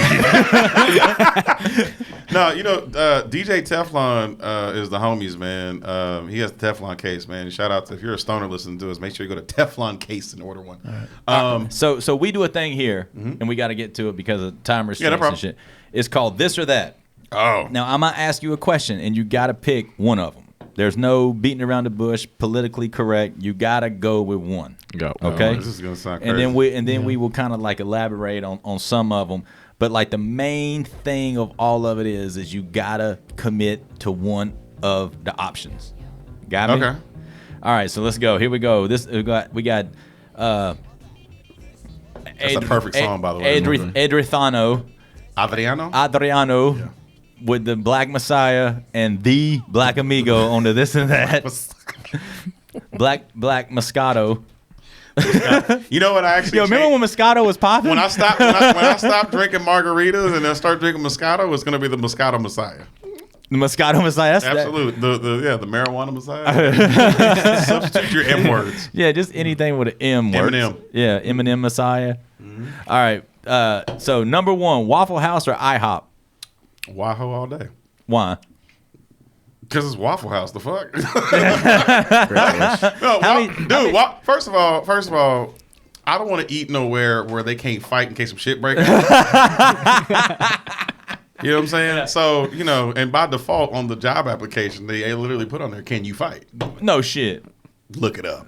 No, DJ Teflon is the homies, man. He has the Teflon case, man. Shout out to if you're a stoner listening to us, make sure you go to Teflon Case and order one. So we do a thing here, and we got to get to it because of time restraints problem. and shit. It's called This or That. Oh, Now I'm gonna ask you a question, and you got to pick one of them. There's no beating around the bush, politically correct. You got to go with one. Go. Okay. this is gonna sound crazy. And then we will kind of like elaborate on some of them. But like the main thing of all of it is you gotta commit to one of the options. Got me? Okay. All right, so let's go. Here we go. We got. That's a perfect song, by the way. Adriano Adriano. with the Black Messiah and the Black Amigo on the This and That. Black Moscato. You know what? I actually Remember when Moscato was popping? when I stopped drinking margaritas and then start drinking Moscato, it's gonna be the Moscato Messiah. The Moscato Messiah. Absolutely. The marijuana Messiah. Substitute your M words. Yeah, just anything with an M works. Eminem. Yeah, Eminem Messiah. All right. So number one, Waffle House or IHOP? Wahoo all day. Why? Because it's Waffle House. The fuck? Great wish. First of all, I don't want to eat nowhere where they can't fight in case some shit breaks. You know what I'm saying? Yeah. So, and by default on the job application, they literally put on there, can you fight? No shit. Look it up.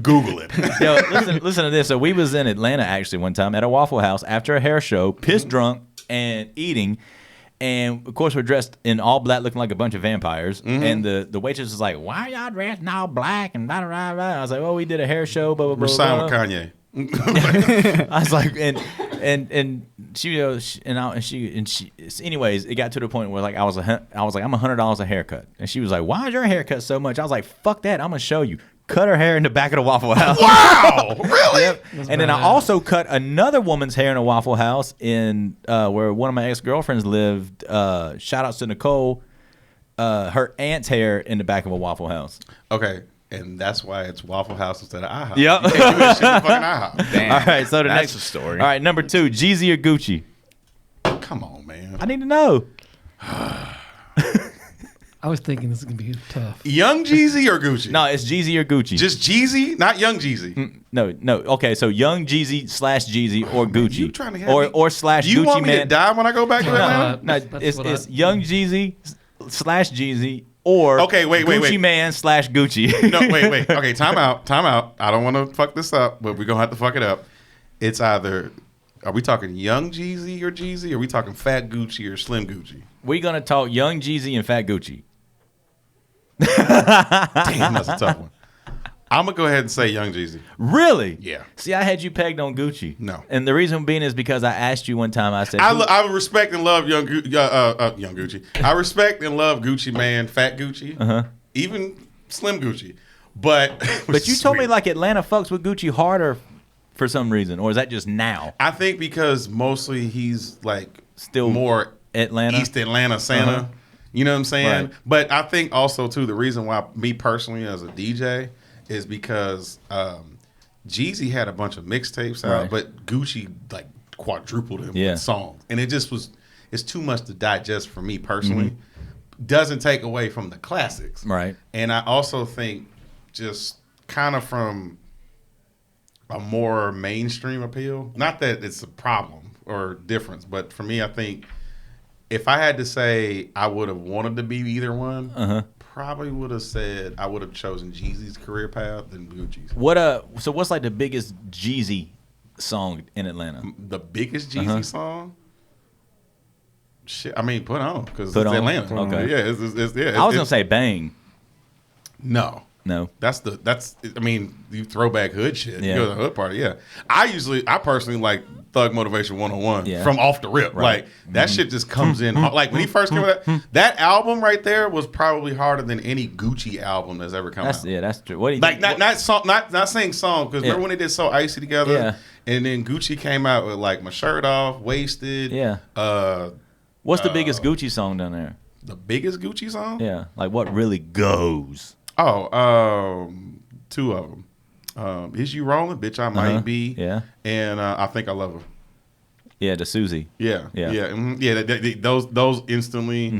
Google it. Yo, listen to this. So we was in Atlanta actually one time at a Waffle House after a hair show, pissed drunk and eating. And of course we're dressed in all black, looking like a bunch of vampires. And the waitress was like, "Why are y'all dressed in all black?" And blah, blah, blah, blah. I was like, "Well, we did a hair show." Blah blah blah. We're signed blah. with Kanye. I was like, and she anyways, it got to the point where like I was like, I'm $100 a haircut, and she was like, "Why is your haircut so much?" I was like, "Fuck that, I'm gonna show you." Cut her hair in the back of the Waffle House. Wow, really? Yep. And then I also cut another woman's hair in a Waffle House in where one of my ex-girlfriends lived. Shout outs to Nicole. Her aunt's hair in the back of a Waffle House. Okay. And that's why it's Waffle House instead of IHOP. Yep. You can't do that shit in fucking IHOP. Damn. All right, so That's a story. All right, number two, Jeezy or Gucci? Come on, man. I need to know. I was thinking this is gonna be tough. Young Jeezy or Gucci? No, it's Jeezy or Gucci. Just Jeezy, not Young Jeezy. No. Okay, so Young Jeezy / Jeezy or Gucci, You trying to have or me- or slash You Gucci want me man. to die when I go back to Atlanta? No, That's it's what it's I- Young Jeezy / Jeezy or Okay, wait, Gucci man / Gucci. No, wait. Okay, time out. I don't want to fuck this up, but we're going to have to fuck it up. It's either, are we talking Young Jeezy or Jeezy? Or are we talking Fat Gucci or Slim Gucci? We're gonna talk Young Jeezy and Fat Gucci. Damn, that's a tough one. I'm going to go ahead and say Young Jeezy. Really? Yeah. See, I had you pegged on Gucci. No. And the reason being is because I asked you one time. I said, I respect and love Young Gucci. I respect and love Gucci Man, Fat Gucci, even Slim Gucci. But you told me like Atlanta fucks with Gucci harder for some reason, or is that just now? I think because mostly he's like Still more Atlanta? East Atlanta Santa. You know what I'm saying? Right. But I think also too the reason why me personally as a DJ is because Jeezy had a bunch of mixtapes out, Right. but Gucci like quadrupled him Yeah. with songs, and it's too much to digest for me personally. Doesn't take away from the classics, Right. And I also think just kind of from a more mainstream appeal. Not that it's a problem or difference, but for me, I think if I had to say I would have wanted to be either one, probably would have said I would have chosen Jeezy's career path than Gucci's. So what's like the biggest Jeezy song in Atlanta? The biggest Jeezy song? Shit, I mean, put on because it's Put on? Atlanta. Okay. Yeah, it's I was gonna say bang. no. No. I mean, you throwback hood shit. Yeah. You go to the hood party, yeah. I personally like Thug Motivation 101 Yeah. from off the rip. Right. Like that shit just comes in. Like when he first came with that album right there was probably harder than any Gucci album that's ever come out. Yeah, that's true. What do you Like think? not saying song because remember when they did So Icy together? Yeah. And then Gucci came out with like My Shirt Off, Wasted. Yeah. What's the biggest Gucci song down there? The biggest Gucci song? Yeah, like what really goes? Oh, two of them. Is You Rolling? Bitch, I Might Be. Yeah. And I Think I Love Her. Yeah, the Susie. Yeah. Yeah. Yeah. Those instantly.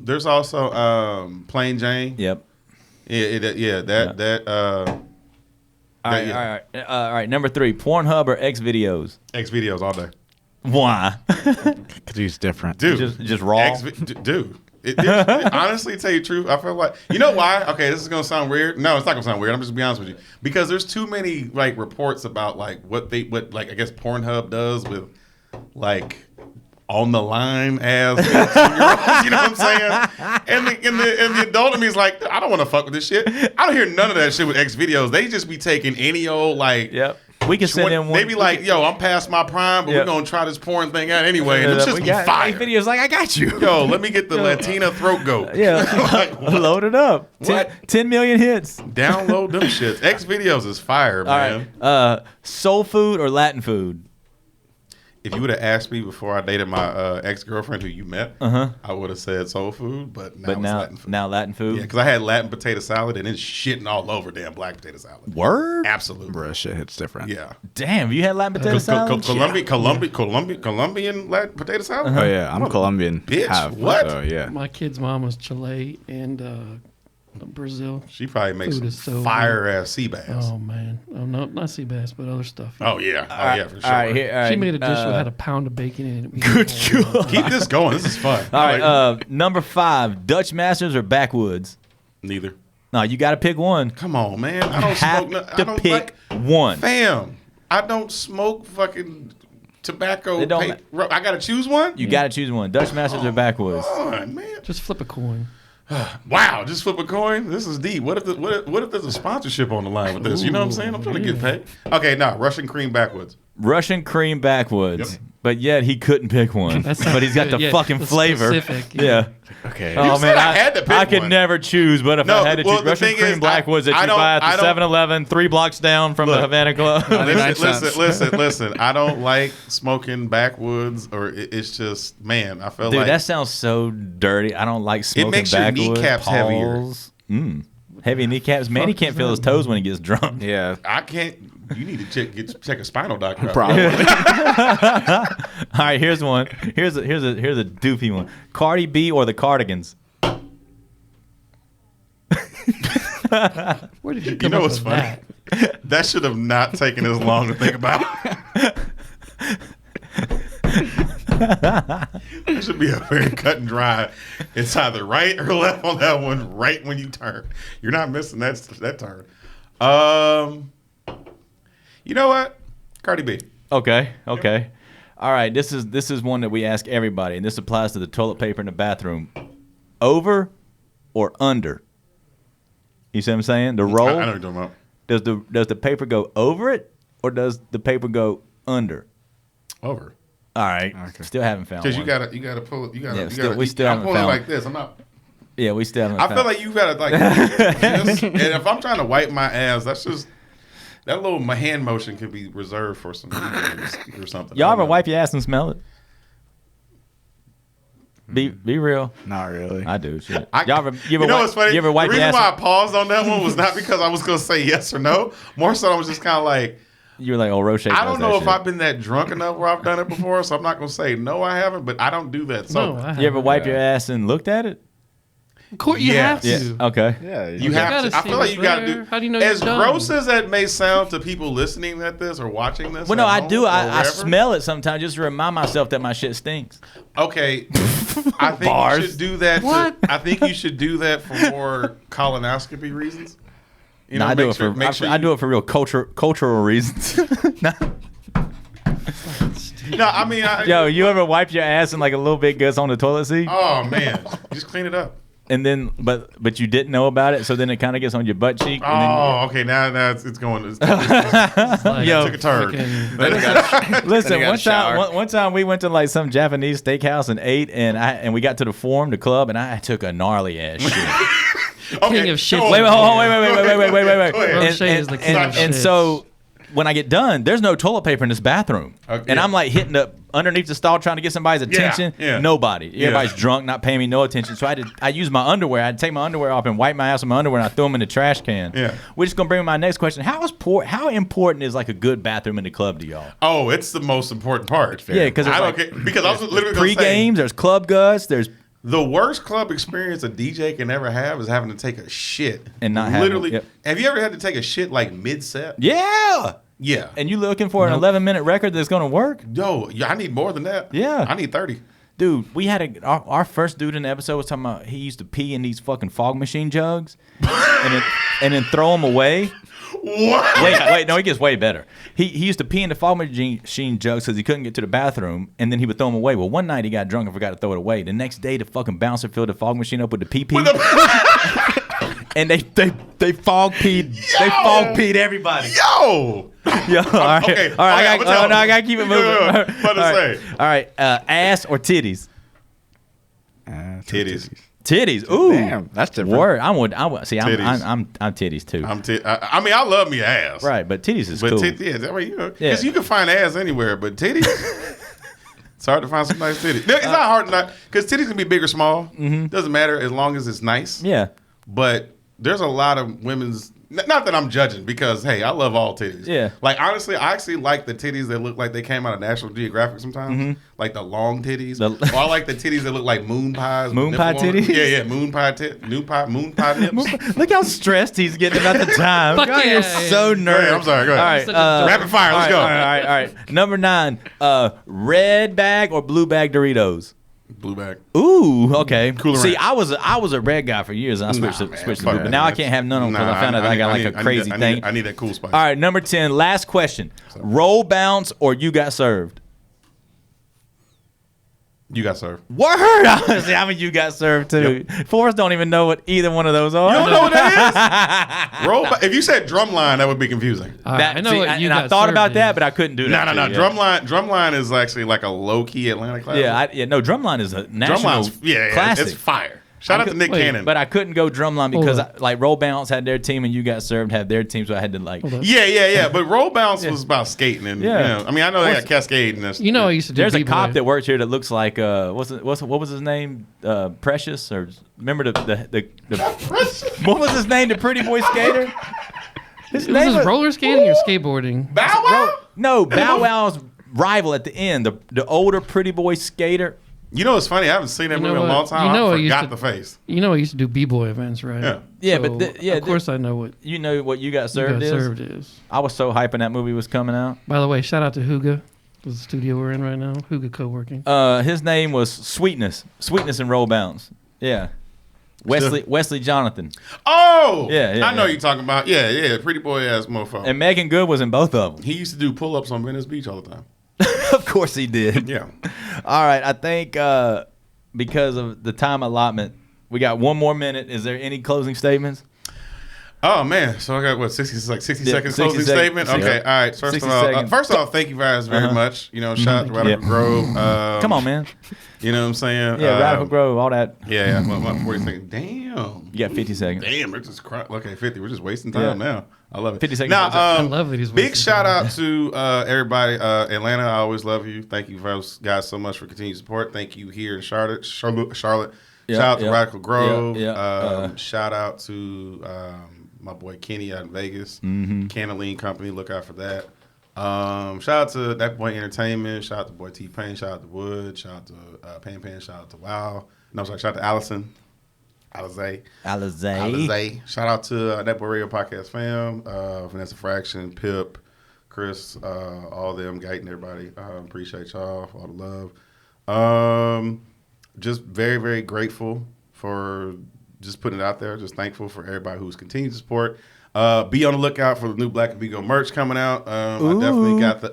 There's also Plain Jane. Yep. All right. Number 3, Pornhub or X videos? X videos all day. Why? Because he's different. Dude. Just raw. Dude. Honestly, tell you the truth, I feel like, you know why? Okay, this is gonna sound weird. No, it's not gonna sound weird. I'm just gonna be honest with you, because there's too many like reports about like what like I guess Pornhub does with like on the line as 16-year-olds, you know what I'm saying? And the adult in me is like, I don't want to fuck with this shit. I don't hear none of that shit with X videos. They just be taking any old like. Yep. We can send them one. They be like, yo, I'm past my prime, but we're gonna try this porn thing out anyway. And it's just fire. Videos like I got you. Yo, let me get the Latina throat goat. Yeah, like, load it up. What? 10 million hits. Download them shits. X videos is fire, man. All right. Soul food or Latin food? If you would have asked me before I dated my ex-girlfriend who you met, I would have said soul food, but now it's Latin food. Now Latin food? Yeah, because I had Latin potato salad and it's shitting all over damn black potato salad. Word? Absolutely. Bro, shit hits different. Yeah. Damn, you had Latin potato salad? Colombian Latin potato salad? Oh, yeah. I'm Colombian. Bitch, half, what? So, yeah. My kid's mom was Chile and Brazil. She probably makes Food some is so fire-ass sea bass. Oh man, not sea bass, but other stuff. Oh, yeah. Oh, yeah, for sure. All right, here, all right. She made a dish that had a pound of bacon in it. Good God. Keep this going. This is fun. All right, number 5, Dutch Masters or Backwoods? Neither. No, you got to pick one. Come on, man. I don't Have smoke. to I don't pick one. Fam, I don't smoke fucking tobacco. It don't I gotta choose one. You got to choose one. Dutch Masters or Backwoods? Come on, man. Just flip a coin. Wow, just flip a coin. This is deep. What if there's a sponsorship on the line with this? You know what I'm saying? I'm trying to get paid. Okay, Russian cream backwoods. Russian cream backwoods. Yep. But yet he couldn't pick one. That's but he's got good. the Yeah, fucking the flavor. specific, Yeah. yeah. Okay. Oh said man, I had to pick I could one. never choose, but if No, I had to well, choose the Russian thing cream is, Backwoods that I you don't- buy at I the don't- 7-Eleven 3 blocks down from the Look. Havana Club. 99 cents. Listen. I don't like smoking backwoods, or it's just, man. I feel Dude, like that sounds so dirty. I don't like smoking makes your backwoods. kneecaps heavier. Pause. Heavy kneecaps. Man, he can't feel his toes when he gets drunk. Yeah. I can't. You need to check a spinal doctor out. Probably. All right, here's one. Here's a doofy one. Cardi B or the Cardigans? Where did you You come know up what's with funny? that? That should have not taken as long to think about. It should be a very cut and dry. It's either right or left on that one. Right when you turn, you're not missing that turn. You know what? Cardi B. Okay. All right, this is one that we ask everybody, and this applies to the toilet paper in the bathroom. Over or under? You see what I'm saying? The roll. I know what you're talking about. Does the paper go over it, or does the paper go under? Over. All right. Okay. Still haven't found one. Because you gotta pull it. You gotta. Yeah, we still I'm haven't pulling it found like this. I'm not. Yeah, we still haven't I found feel like you gotta like. This, and if I'm trying to wipe my ass, that's just that little my hand motion could be reserved for some or something. Y'all ever wipe your ass and smell it? Be real. Not really. I do. Shit. You know what's funny? You ever wipe the your reason ass? why I paused on that one was not because I was gonna say yes or no. More so, I was just kind of like, You were like, oh, Roche. I don't know if I've been that drunk enough where I've done it before, so I'm not gonna say no, I haven't. But I don't do that. So No, I You ever haven't. wipe your ass and looked at it? Of course you Yes. have to. Yeah. Okay. Yeah. you have gotta to. I see feel like what's you gotta there. do. How do you know as you're done? gross as that may sound to people listening at this or watching this? Well, no, at I home do. or I wherever. smell it sometimes just to remind myself that my shit stinks. Okay, I think Bars. you should do that. What? I think you should do that for more colonoscopy reasons. You No, I do it for make sure I do it for real cultural reasons. Nah. No, I mean, Yo, you ever wiped your ass and like a little bit gets on the toilet seat? oh man, just clean it up. And then, but you didn't know about it, so then it kind of gets on your butt cheek. And Oh, okay. Now it's going. It's Like, Yo. took a turn. freaking- Listen, got a shower. one time we went to like some Japanese steakhouse and ate, and we got to the club, and I took a gnarly ass shit. Okay, King of shit. go on. Wait, hold on, wait. Go ahead. O'Shea is the king of And shits. so when I get done, there's no toilet paper in this bathroom, Okay, and yeah. I'm like hitting up underneath the stall trying to get somebody's attention. yeah. Nobody. Yeah. Everybody's drunk, not paying me no attention. So I used my underwear. I'd take my underwear off and wipe my ass with my underwear, and I throw them in the trash can. Yeah. Which is gonna bring me to my next question. How important is like a good bathroom in the club to y'all? Oh, it's the most important part. Yeah, because I don't care because I was literally gonna say, pre-games. There's club guts. There's the worst club experience a DJ can ever have is having to take a shit And not having- literally. yep. Have you ever had to take a shit like mid set? yeah. Yeah. And you looking for an 11-minute record that's gonna work? Yo, I need more than that. Yeah. I need 30. Dude, we had our first dude in the episode was talking about he used to pee in these fucking fog machine jugs and then throw them away. What? Wait, no, it gets way better. He used to pee in the fog machine jugs because he couldn't get to the bathroom, and then he would throw them away. Well, one night he got drunk and forgot to throw it away. The next day, the fucking bouncer filled the fog machine up with the pee-pee. And they fog peed. Yo! They fog peed everybody. Yo. Yo, all right, Okay, all right. okay, I gotta keep it moving. About to All right. say. All right, ass or titties? Titties. Titties. Ooh, Damn, that's different. Word. I would. See, Titties. I'm titties too. I mean, I love me ass. Right, but titties is But cool. titties, I mean, Yeah. because you can find ass anywhere, but titties, it's hard to find some nice titties. It's not hard to not, because titties can be big or small. Doesn't matter as long as it's nice. Yeah. But there's a lot of women's, not that I'm judging, because, hey, I love all titties. Yeah. Like, honestly, I actually like the titties that look like they came out of National Geographic sometimes. Like the long titties. Or I like the titties that look like moon pies. with Moon pie nipple on them. titties? Yeah, moon pie nips. Look how stressed he's getting about the time. Fuck God, yeah, you're yeah. so Go nerdy. ahead, I'm sorry, go ahead. All right, Such a Rapid fire, let's go. All right. Number 9, red bag or blue bag Doritos? Blue bag. Ooh, okay. Cooler See, Ranch. I was a red guy for years, and I switched man, to fuck blue. that. But now I can't have none of them because I found out I got like a crazy thing. I need that cool spice. All right, number 10, last question. Roll bounce or you got served? You got served. Word! Honestly, I mean, you got served too. Forrest don't even know what either one of those are. You don't know what that is? If you said drumline, that would be confusing. All right, I know what you and I got thought served about that, is. but I couldn't do that. No. too, Drumline is actually like a low key Atlanta class. Yeah, no. Drumline is a national Drumline's classic. it's fire. Shout out to Nick wait, Cannon. But I couldn't go drumline because Hold like Roll Bounce had their team and you got served had their team, so I had to like. Hold up. yeah. But roll bounce was about skating and Yeah. I mean I know they got Cascade and that's You know I used to do There's a B-boy. cop that works here that looks like what was his name? Precious or remember the what was his name? The pretty boy skater. His Was this roller skating or skateboarding? Bow Wow. No, Bow Wow's rival at the end, the older pretty boy skater. You know it's funny, I haven't seen that You know movie in a long what? time. You know I I used forgot to- the face. You know I used to do B-boy events, right? Yeah. Yeah, So, but of course I know what You know what you got you served got is. served is. I was so hyping that movie was coming out. By the way, shout out to Huga, the studio we're in right now. Huga co-working. His name was Sweetness and Roll Bounce. Yeah, Wesley Jonathan, Oh! Yeah, I know yeah. you're talking about. Yeah. Pretty boy ass mofo. and Megan Good was in both of them. He used to do pull ups on Venice Beach all the time. Of course he did. Yeah. All right, I think because of the time allotment, we got one more minute. Is there any closing statements? Oh man, so I got what 60 seconds 60 closing seconds. statement. Yeah. Okay, all right. First 60 of all, seconds. thank you guys very Uh-huh. much. You know, shout out to Radical Yeah. Grove. Come on, man. You know what I'm saying? Yeah, Radical Grove, all that. Yeah. What do you think? Damn. You got 50 seconds. Damn, we're just okay. 50. We're just wasting time now. I love it. 50 seconds. Now, I love it. He's big wasting shout time. out to everybody. Atlanta, I always love you. Thank you guys so much for continued support. Thank you here in Charlotte. Yeah, Shout out to yeah. Radical Grove. Yeah. Shout out to my boy Kenny out in Vegas. Mm-hmm. Cannaline Company. Look out for that. Shout out to That Boy Entertainment. Shout out to Boy T-Pain. Shout out to Wood. Shout out to Pan Pan. Shout out to Wow. No, sorry. Shout out to Allison. Alizé. Shout out to That Boy Radio Podcast fam, Vanessa Fraction, Pip, Chris, all them, Gate and everybody. Appreciate y'all for all the love. Just very, very grateful for just putting it out there. Just thankful for everybody who's continued to support. Be on the lookout for the new Black Amigo merch coming out. I definitely got the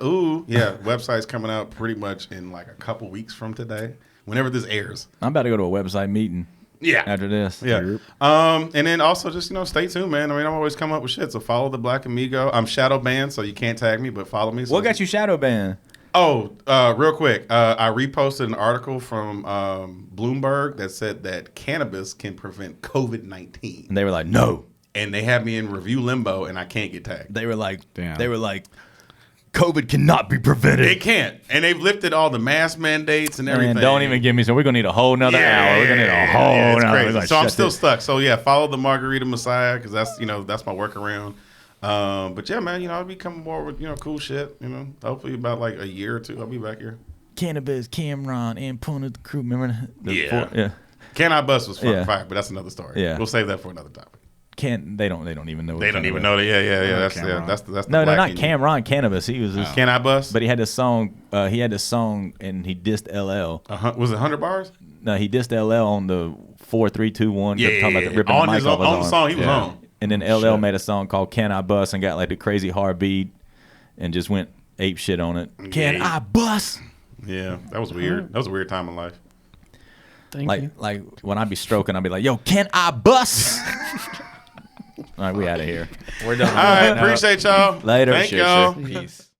website's coming out pretty much in like a couple weeks from today, whenever this airs. I'm about to go to a website meeting. Yeah. After this. Yeah. And then also just, stay tuned, man. I mean, I'm always coming up with shit. So follow the Black Amigo. I'm shadow banned, so you can't tag me, but follow me. So What got you shadow banned? Oh, real quick. I reposted an article from Bloomberg that said that cannabis can prevent COVID-19. And they were like, no. And they have me in review limbo, and I can't get tagged. They were like, Damn. COVID cannot be prevented. They can't. And they've lifted all the mask mandates and everything. Man, don't even give me some. We're going to need a whole nother hour. We're going to need a whole it's nother crazy. hour. So I'm still stuck. So yeah, follow the Margarita Messiah because that's my workaround. But yeah, man, I'll be coming more with cool shit. Hopefully about like a year or two, I'll be back here. Cannabis, Cameron, and Puna the crew. Remember that? Yeah. Can I Bust was fucking Yeah. fire, but that's another story. Yeah. We'll save that for another topic. They don't even know. They don't even know that. Yeah. That's Cameron. that's the No, black not union. Cameron Cannabis. He was just, Can I Bust? but he had this song. He had this song and he dissed LL. Was it 100 bars? No, he dissed LL on the 4 3 2 1. Yeah. Talking about the ripping On the mic his off his on the arm. song he was Yeah. on. And then LL made a song called "Can I Bust" and got like the crazy hard beat and just went ape shit on it. Can I bust? Yeah, that was weird. That was a weird time in life. Thank you. Like when I be stroking, I'd be like, "Yo, can I bust?" All right, we out of here. We're done. All right, appreciate y'all. Later. Thank Shit, y'all. shit. Peace.